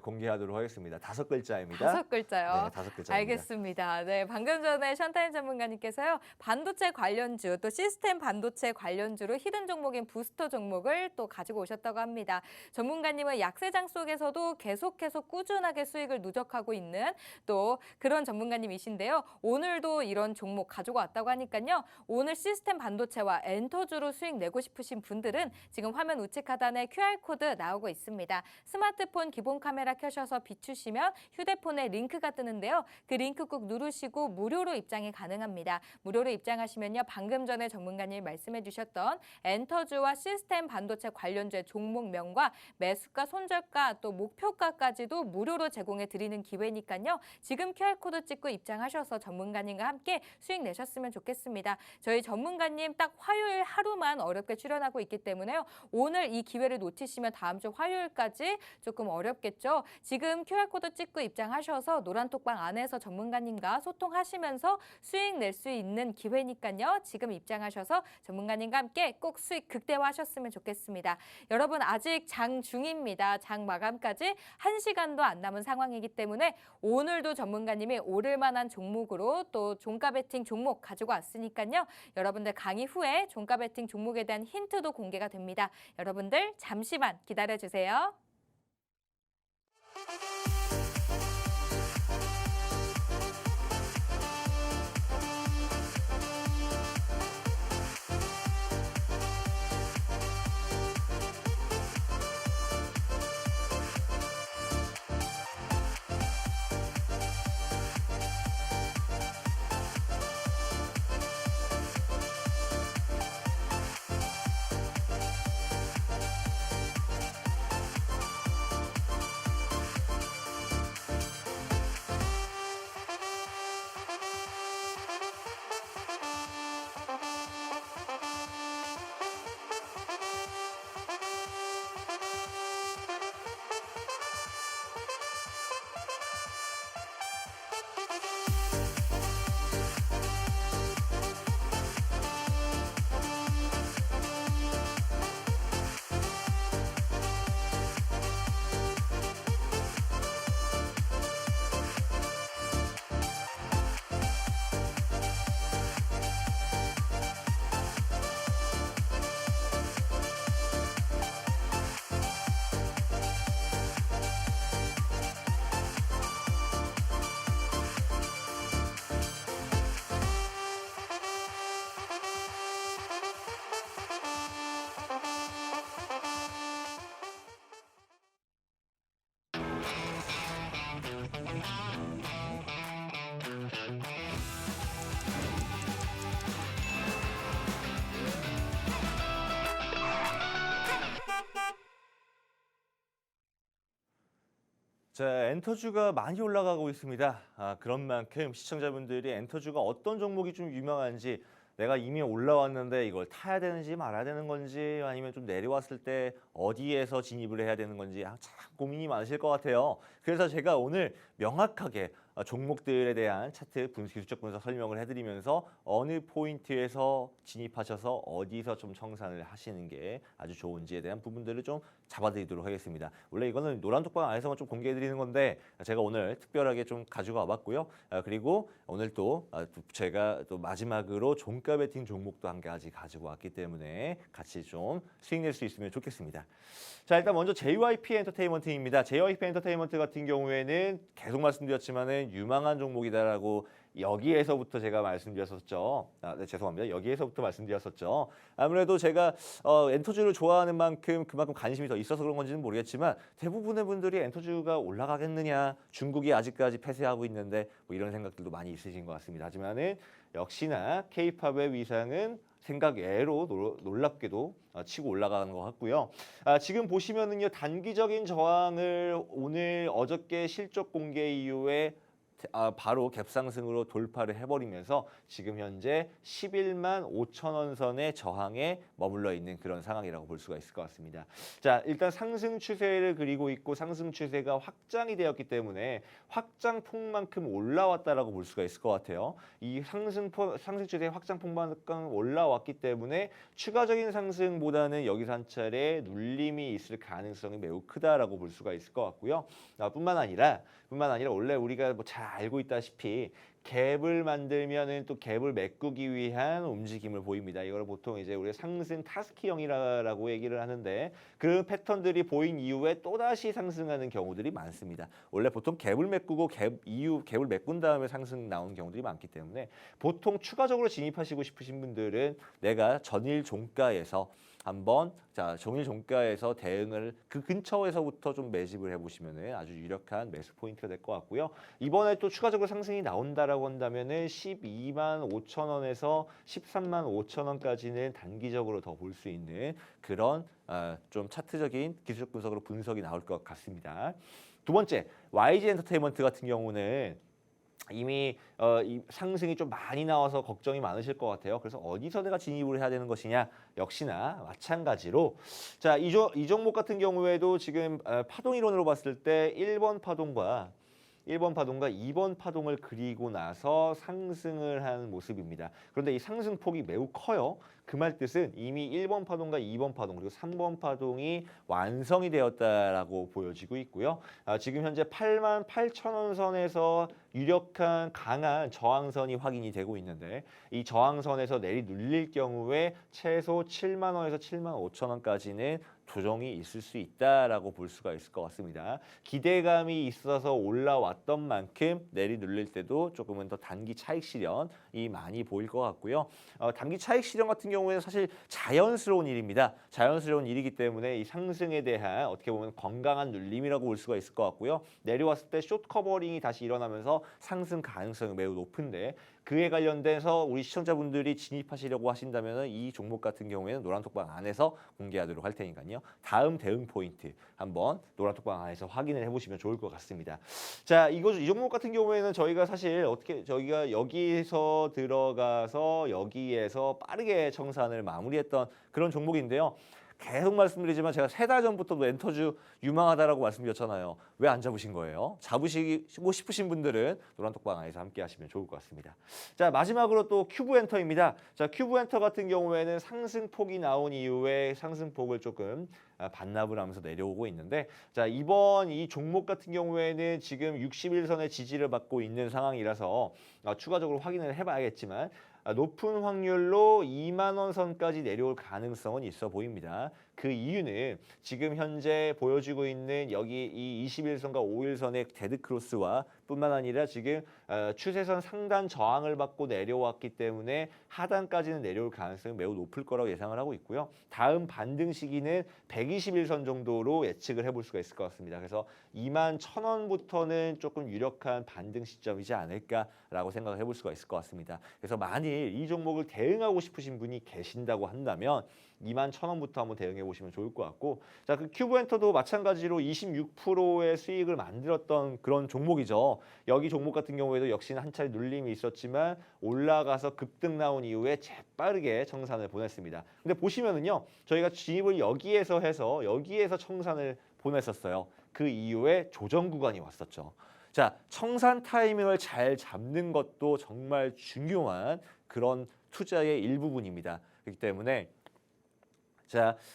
공개하도록 하겠습니다. 5글자입니다. 5글자요. 네, 5글자입니다. 알겠습니다. 네, 방금 전에 션타임 전문가님께서요. 반도체 관련주 또 시스템 반도체 관련주로 히든 종목인 부스터 종목을 또 가지고 오셨다고 합니다. 전문가님은 약세장 속에서도 계속해서 꾸준하게 수익을 누적하고 있는 또 그런 전문가님이신데요. 오늘도 이런 종목 가지고 왔다고 하니까요. 오늘 시스템 반도체와 엔터주로 수익 내고 싶으신 분들은 지금 화면 우측 하단에 QR코드 나오고 있습니다. 스마트폰 기본 카메라 켜셔서 비추시면 휴대폰에 링크가 뜨는데요. 그 링크 꾹 누르시고 무료로 입장이 가능합니다. 무료로 입장하시면요. 방금 전에 전문가님이 말씀해 주셨던 엔터주와 시스템 반도체 관련주의 종목명과 매수가, 손절가, 또 목표가까지도 무료로 제공해 드리는 기회니까요. 지금 QR코드 찍고 입장하셔서 전문가님과 함께 수익 내셨으면 좋겠습니다. 저희 전문가님 딱 화요일 하루만 어렵게 출연하고 있기 때문에요. 오늘 이 기회를 놓치시면 다음 주 화요일까지 조금 어렵겠죠. 지금 QR코드 찍고 입장하셔서 노란톡방 안에서 전문가님과 소통하시면서 수익 낼 수 있는 기회니까요. 지금 입장하셔서 전문가님과 함께 꼭 수익 극대화하셨으면 좋겠습니다. 여러분 아직 장 중입니다. 장 마감까지 1시간도 안 남은 상황이기 때문에 오늘도 전문가님이 오를 만한 종목으로 또 종가 베팅 종목 가지고 왔으니까요. 여러분들 강의 후에 종가 베팅 종목에 대한 힌트도 공개가 됩니다. 여러분들 잠시만 기다려주세요. 자, 엔터주가 많이 올라가고 있습니다. 그런 만큼 시청자분들이 엔터주가 어떤 종목이 좀 유명한지, 내가 이미 올라왔는데 이걸 타야 되는지 말아야 되는 건지, 아니면 좀 내려왔을 때 어디에서 진입을 해야 되는 건지 참 고민이 많으실 것 같아요. 그래서 제가 오늘 명확하게 종목들에 대한 차트 기술적 분석 설명을 해드리면서 어느 포인트에서 진입하셔서 어디서 좀 청산을 하시는 게 아주 좋은지에 대한 부분들을 좀 잡아드리도록 하겠습니다. 원래 이거는 노란톡방 안에서만 좀 공개해드리는 건데 제가 오늘 특별하게 좀 가지고 와봤고요. 그리고 오늘 또 제가 또 마지막으로 종가 베팅 종목도 한 가지 가지고 왔기 때문에 같이 좀 수익 낼 수 있으면 좋겠습니다. 자, 일단 먼저 JYP 엔터테인먼트입니다. JYP 엔터테인먼트 같은 경우에는 계속 말씀드렸지만은 유망한 종목이다라고 여기에서부터 제가 말씀드렸었죠. 네, 죄송합니다. 여기에서부터 말씀드렸었죠. 아무래도 제가 엔터주를 좋아하는 만큼 그만큼 관심이 더 있어서 그런 건지는 모르겠지만 대부분의 분들이 엔터주가 올라가겠느냐, 중국이 아직까지 폐쇄하고 있는데 뭐 이런 생각들도 많이 있으신 것 같습니다. 하지만은 역시나 K-팝의 위상은 생각 외로 놀랍게도 치고 올라가는 것 같고요. 지금 보시면은요, 단기적인 저항을 오늘 어저께 실적 공개 이후에 바로 갭상승으로 돌파를 해버리면서 지금 현재 11만 5천 원 선의 저항에 머물러 있는 그런 상황이라고 볼 수가 있을 것 같습니다. 자, 일단 상승 추세를 그리고 있고 상승 추세가 확장이 되었기 때문에 확장폭만큼 올라왔다라고 볼 수가 있을 것 같아요. 이 상승 추세의 확장폭만큼 올라왔기 때문에 추가적인 상승보다는 여기서 한 차례 눌림이 있을 가능성이 매우 크다라고 볼 수가 있을 것 같고요. 뿐만 아니라 원래 우리가 뭐 잘 알고 있다시피 갭을 만들면은 또 갭을 메꾸기 위한 움직임을 보입니다. 이걸 보통 이제 우리 상승 타스키형이라고 얘기를 하는데 그 패턴들이 보인 이후에 또다시 상승하는 경우들이 많습니다. 원래 보통 갭을 메꾸고 갭을 메꾼 다음에 상승 나오는 경우들이 많기 때문에 보통 추가적으로 진입하시고 싶으신 분들은 내가 전일 종가에서 한번 종일 종가에서 대응을 그 근처에서부터 좀 매집을 해보시면 아주 유력한 매수 포인트가 될 것 같고요. 이번에 또 추가적으로 상승이 나온다라고 한다면은 12만 5천 원에서 13만 5천 원까지는 단기적으로 더 볼 수 있는 그런 좀 차트적인 기술적 분석으로 분석이 나올 것 같습니다. 두 번째, YG 엔터테인먼트 같은 경우는 이미 이 상승이 좀 많이 나와서 걱정이 많으실 것 같아요. 그래서 어디서 내가 진입을 해야 되는 것이냐? 역시나 마찬가지로 이 종목 같은 경우에도 지금 파동 이론으로 봤을 때 1번 파동과 2번 파동을 그리고 나서 상승을 한 모습입니다. 그런데 이 상승폭이 매우 커요. 그 말 뜻은 이미 1번 파동과 2번 파동 그리고 3번 파동이 완성이 되었다라고 보여지고 있고요. 지금 현재 8만 8천 원 선에서 유력한 강한 저항선이 확인이 되고 있는데 이 저항선에서 내리 눌릴 경우에 최소 7만 원에서 7만 5천 원까지는 조정이 있을 수 있다라고 볼 수가 있을 것 같습니다. 기대감이 있어서 올라왔던 만큼 내리 눌릴 때도 조금은 더 단기 차익 실현이 많이 보일 것 같고요. 단기 차익 실현 같은 경우에는 사실 자연스러운 일입니다. 자연스러운 일이기 때문에 이 상승에 대한 어떻게 보면 건강한 눌림이라고 볼 수가 있을 것 같고요. 내려왔을 때 숏 커버링이 다시 일어나면서 상승 가능성이 매우 높은데 그에 관련돼서 우리 시청자분들이 진입하시려고 하신다면 이 종목 같은 경우에는 노란톡방 안에서 공개하도록 할 테니까요. 다음 대응 포인트 한번 노란톡방 안에서 확인을 해보시면 좋을 것 같습니다. 자, 이 종목 같은 경우에는 저희가 사실 저희가 여기서 들어가서 여기에서 빠르게 청산을 마무리했던 그런 종목인데요. 계속 말씀드리지만 제가 3달 전부터도 엔터주 유망하다라고 말씀드렸잖아요. 왜 안 잡으신 거예요? 잡으시고 싶으신 분들은 노란톡방 안에서 함께 하시면 좋을 것 같습니다. 자, 마지막으로 또 큐브 엔터입니다. 자, 큐브 엔터 같은 경우에는 상승폭이 나온 이후에 상승폭을 조금 반납을 하면서 내려오고 있는데 자, 이번 이 종목 같은 경우에는 지금 61선의 지지를 받고 있는 상황이라서 추가적으로 확인을 해봐야겠지만 높은 확률로 2만 원 선까지 내려올 가능성은 있어 보입니다. 그 이유는 지금 현재 보여지고 있는 여기 이 21선과 5일선의 데드크로스와 뿐만 아니라 지금 추세선 상단 저항을 받고 내려왔기 때문에 하단까지는 내려올 가능성이 매우 높을 거라고 예상을 하고 있고요. 다음 반등 시기는 121선 정도로 예측을 해볼 수가 있을 것 같습니다. 그래서 2만 1,000원부터는 조금 유력한 반등 시점이지 않을까라고 생각을 해볼 수가 있을 것 같습니다. 그래서 만일 이 종목을 대응하고 싶으신 분이 계신다고 한다면 2만 1,000원부터 한번 대응해 보시면 좋을 것 같고 자, 그 큐브엔터도 마찬가지로 26%의 수익을 만들었던 그런 종목이죠. 여기 종목 같은 경우에도 역시나 한 차례 눌림이 있었지만 올라가서 급등 나온 이후에 재빠르게 청산을 보냈습니다. 근데 보시면은요. 저희가 진입을 여기에서 해서 여기에서 청산을 보냈었어요. 그 이후에 조정 구간이 왔었죠. 자, 청산 타이밍을 잘 잡는 것도 정말 중요한 그런 투자의 일부분입니다.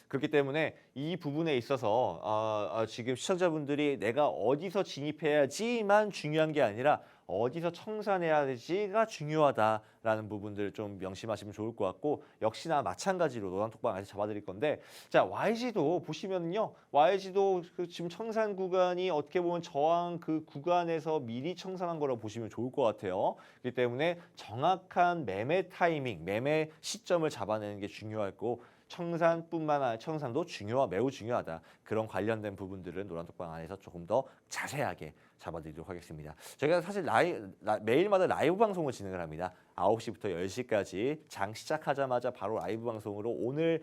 그렇기 때문에 이 부분에 있어서 지금 시청자분들이 내가 어디서 진입해야지만 중요한 게 아니라 어디서 청산해야 되지가 중요하다라는 부분들 좀 명심하시면 좋을 것 같고 역시나 마찬가지로 노란톡방에서 잡아드릴 건데 자, YG도 보시면요. YG도 그 지금 청산 구간이 어떻게 보면 저항 그 구간에서 미리 청산한 거라고 보시면 좋을 것 같아요. 그렇기 때문에 정확한 매매 타이밍, 매매 시점을 잡아내는 게 중요할 거고 청산뿐만 아니라 청산도 매우 중요하다. 그런 관련된 부분들은 노란톡방 안에서 조금 더 자세하게 잡아드리도록 하겠습니다. 저희가 사실 매일마다 라이브 방송을 진행을 합니다. 9시부터 10시까지 장 시작하자마자 바로 라이브 방송으로 오늘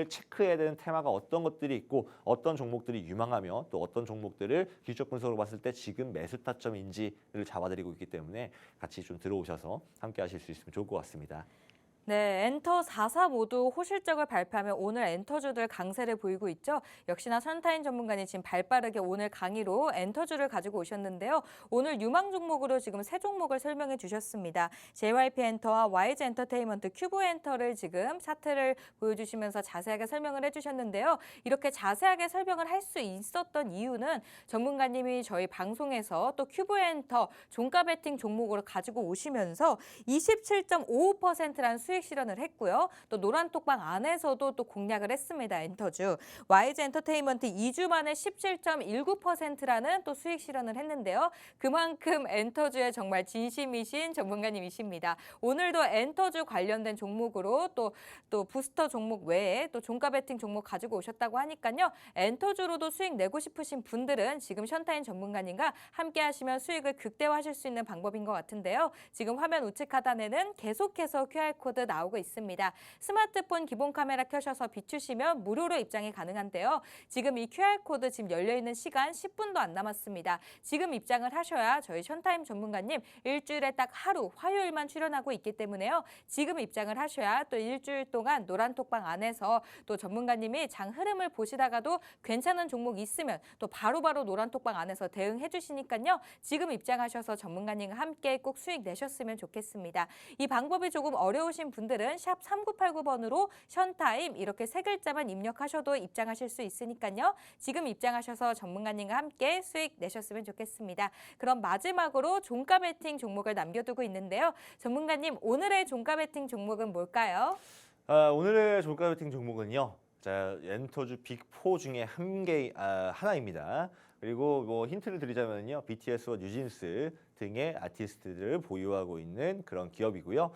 체크해야 되는 테마가 어떤 것들이 있고 어떤 종목들이 유망하며 또 어떤 종목들을 기술적 분석으로 봤을 때 지금 매수 타점인지를 잡아드리고 있기 때문에 같이 좀 들어오셔서 함께 하실 수 있으면 좋을 것 같습니다. 네, 엔터 4사 모두 호실적을 발표하며 오늘 엔터주들 강세를 보이고 있죠. 역시나 선타인 전문가님 지금 발빠르게 오늘 강의로 엔터주를 가지고 오셨는데요. 오늘 유망 종목으로 지금 세 종목을 설명해 주셨습니다. JYP 엔터와 YG 엔터테인먼트, 큐브 엔터를 지금 차트를 보여주시면서 자세하게 설명을 해주셨는데요. 이렇게 자세하게 설명을 할 수 있었던 이유는 전문가님이 저희 방송에서 또 큐브 엔터 종가 베팅 종목으로 가지고 오시면서 27.55%라는 수익 실현을 했고요. 또 노란톡방 안에서도 또 공략을 했습니다. 엔터주. YG 엔터테인먼트 2주 만에 17.19%라는 또 수익 실현을 했는데요. 그만큼 엔터주에 정말 진심이신 전문가님이십니다. 오늘도 엔터주 관련된 종목으로 또 부스터 종목 외에 또 종가 베팅 종목 가지고 오셨다고 하니까요. 엔터주로도 수익 내고 싶으신 분들은 지금 션타인 전문가님과 함께 하시면 수익을 극대화하실 수 있는 방법인 것 같은데요. 지금 화면 우측 하단에는 계속해서 QR코드 나오고 있습니다. 스마트폰 기본 카메라 켜셔서 비추시면 무료로 입장이 가능한데요. 지금 이 QR코드 지금 열려있는 시간 10분도 안 남았습니다. 지금 입장을 하셔야 저희 션타임 전문가님 일주일에 딱 하루 화요일만 출연하고 있기 때문에요. 지금 입장을 하셔야 또 일주일 동안 노란톡방 안에서 또 전문가님이 장 흐름을 보시다가도 괜찮은 종목 있으면 또 바로바로 노란톡방 안에서 대응해 주시니까요. 지금 입장하셔서 전문가님과 함께 꼭 수익 내셨으면 좋겠습니다. 이 방법이 조금 어려우신 분들은 샵 3989번으로 션타임 이렇게 세 글자만 입력하셔도 입장하실 수 있으니까요. 지금 입장하셔서 전문가님과 함께 수익 내셨으면 좋겠습니다. 그럼 마지막으로 종가 베팅 종목을 남겨두고 있는데요. 전문가님, 오늘의 종가 베팅 종목은 뭘까요? 오늘의 종가 베팅 종목은요. 자, 엔터주 빅4 중에 하나입니다. 그리고 뭐 힌트를 드리자면요. BTS와 뉴진스 등의 아티스트들을 보유하고 있는 그런 기업이고요.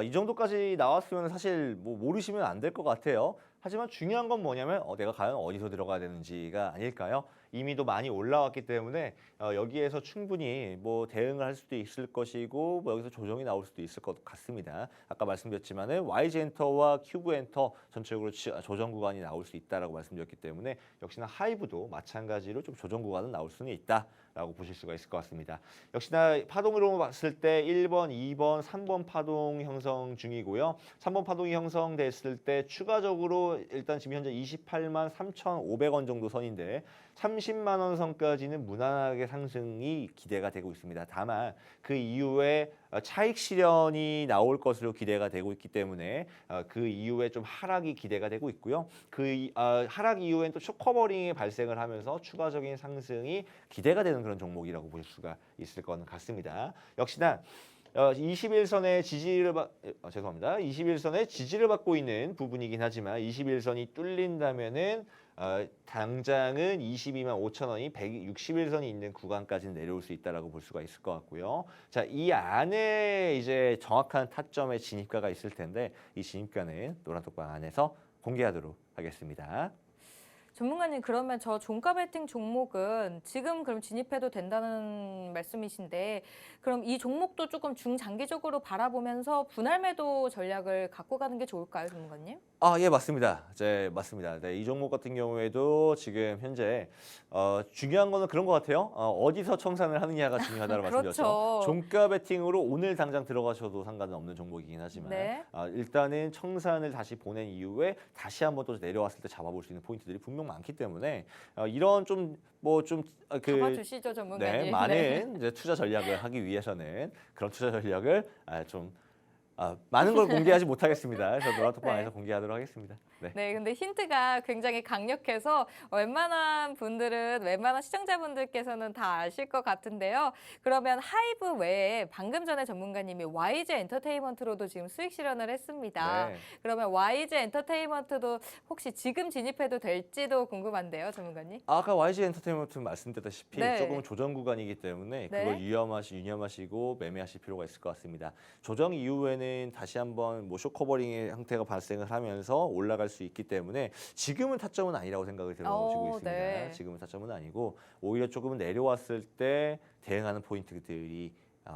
이 정도까지 나왔으면 사실 뭐 모르시면 안 될 것 같아요. 하지만 중요한 건 뭐냐면 내가 과연 어디서 들어가야 되는지가 아닐까요? 이미도 많이 올라왔기 때문에 여기에서 충분히 뭐 대응을 할 수도 있을 것이고 뭐 여기서 조정이 나올 수도 있을 것 같습니다. 아까 말씀드렸지만은 YG 엔터와 큐브 엔터 전체적으로 조정 구간이 나올 수 있다라고 말씀드렸기 때문에 역시나 하이브도 마찬가지로 좀 조정 구간은 나올 수는 있다라고 보실 수가 있을 것 같습니다. 역시나 파동으로 봤을 때 1번, 2번, 3번 파동 형성 중이고요. 3번 파동이 형성됐을 때 추가적으로 일단 지금 현재 28만 3,500원 정도 선인데 30만 원 선까지는 무난하게 상승이 기대가 되고 있습니다. 다만 그 이후에 차익 실현이 나올 것으로 기대가 되고 있기 때문에 그 이후에 좀 하락이 기대가 되고 있고요. 그 하락 이후엔 또 쇼커버링이 발생을 하면서 추가적인 상승이 기대가 되는 그런 종목이라고 보실 수가 있을 것 같습니다. 역시나 21선의 지지를 21선의 지지를 받고 있는 부분이긴 하지만 21선이 뚫린다면은 당장은 22만 5천 원이 161선이 있는 구간까지는 내려올 수 있다라고 볼 수가 있을 것 같고요. 자, 이 안에 이제 정확한 타점의 진입가가 있을 텐데 이 진입가는 노란톡방 안에서 공개하도록 하겠습니다. 전문가님, 그러면 저 종가 베팅 종목은 지금 그럼 진입해도 된다는 말씀이신데 그럼 이 종목도 조금 중장기적으로 바라보면서 분할 매도 전략을 갖고 가는 게 좋을까요, 전문가님? 예, 맞습니다. 맞습니다. 네, 이 종목 같은 경우에도 지금 현재 중요한 거는 그런 것 같아요. 어디서 청산을 하느냐가 중요하다고 그렇죠. 말씀드렸죠. 종가 베팅으로 오늘 당장 들어가셔도 상관은 없는 종목이긴 하지만 네. 일단은 청산을 다시 보낸 이후에 다시 한번 또 내려왔을 때 잡아볼 수 있는 포인트들이 분명 많기 때문에 이런 잡아주시죠, 전문가님. 네, 많은 이제 투자 전략을 하기 위해서는 그런 투자 전략을 많은 걸 공개하지 못하겠습니다. 그래서 노란톡방에서 네. 공개하도록 하겠습니다. 네. 네, 근데 힌트가 굉장히 강력해서 웬만한 시청자분들께서는 다 아실 것 같은데요. 그러면 하이브 외에 방금 전에 전문가님이 YG 엔터테인먼트로도 지금 수익 실현을 했습니다. 네. 그러면 YG 엔터테인먼트도 혹시 지금 진입해도 될지도 궁금한데요, 전문가님? 아까 YG 엔터테인먼트 말씀드렸다시피 네. 조금은 조정 구간이기 때문에 네. 그걸 유념하시고 매매하실 필요가 있을 것 같습니다. 조정 이후에는 다시 한번 뭐 쇼커버링의 형태가 발생을 하면서 올라갈 수 있기 때문에 지금은 타점은 아니라고 생각을 들어지고 있습니다. 네. 지금은 타점은 아니고 오히려 조금은 내려왔을 때 대응하는 포인트들이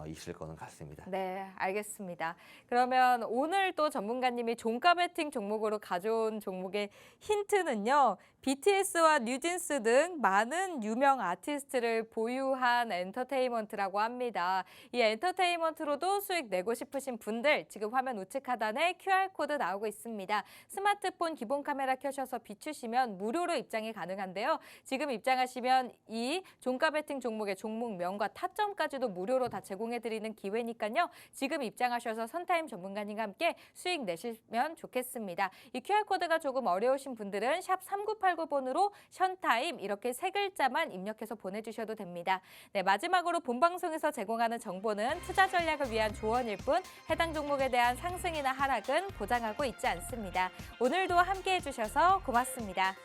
있을 거는 같습니다. 네, 알겠습니다. 그러면 오늘 또 전문가님이 종가 베팅 종목으로 가져온 종목의 힌트는요. BTS와 뉴진스 등 많은 유명 아티스트를 보유한 엔터테인먼트라고 합니다. 이 엔터테인먼트로도 수익 내고 싶으신 분들 지금 화면 우측 하단에 QR코드 나오고 있습니다. 스마트폰 기본 카메라 켜셔서 비추시면 무료로 입장이 가능한데요. 지금 입장하시면 이 종가 베팅 종목의 종목명과 타점까지도 무료로 다 제공해드리는 기회니까요. 지금 입장하셔서 선타임 전문가님과 함께 수익 내시면 좋겠습니다. 이 QR코드가 조금 어려우신 분들은 샵 3989번으로 션타임 이렇게 세 글자만 입력해서 보내주셔도 됩니다. 네, 마지막으로 본방송에서 제공하는 정보는 투자 전략을 위한 조언일 뿐 해당 종목에 대한 상승이나 하락은 보장하고 있지 않습니다. 오늘도 함께해 주셔서 고맙습니다.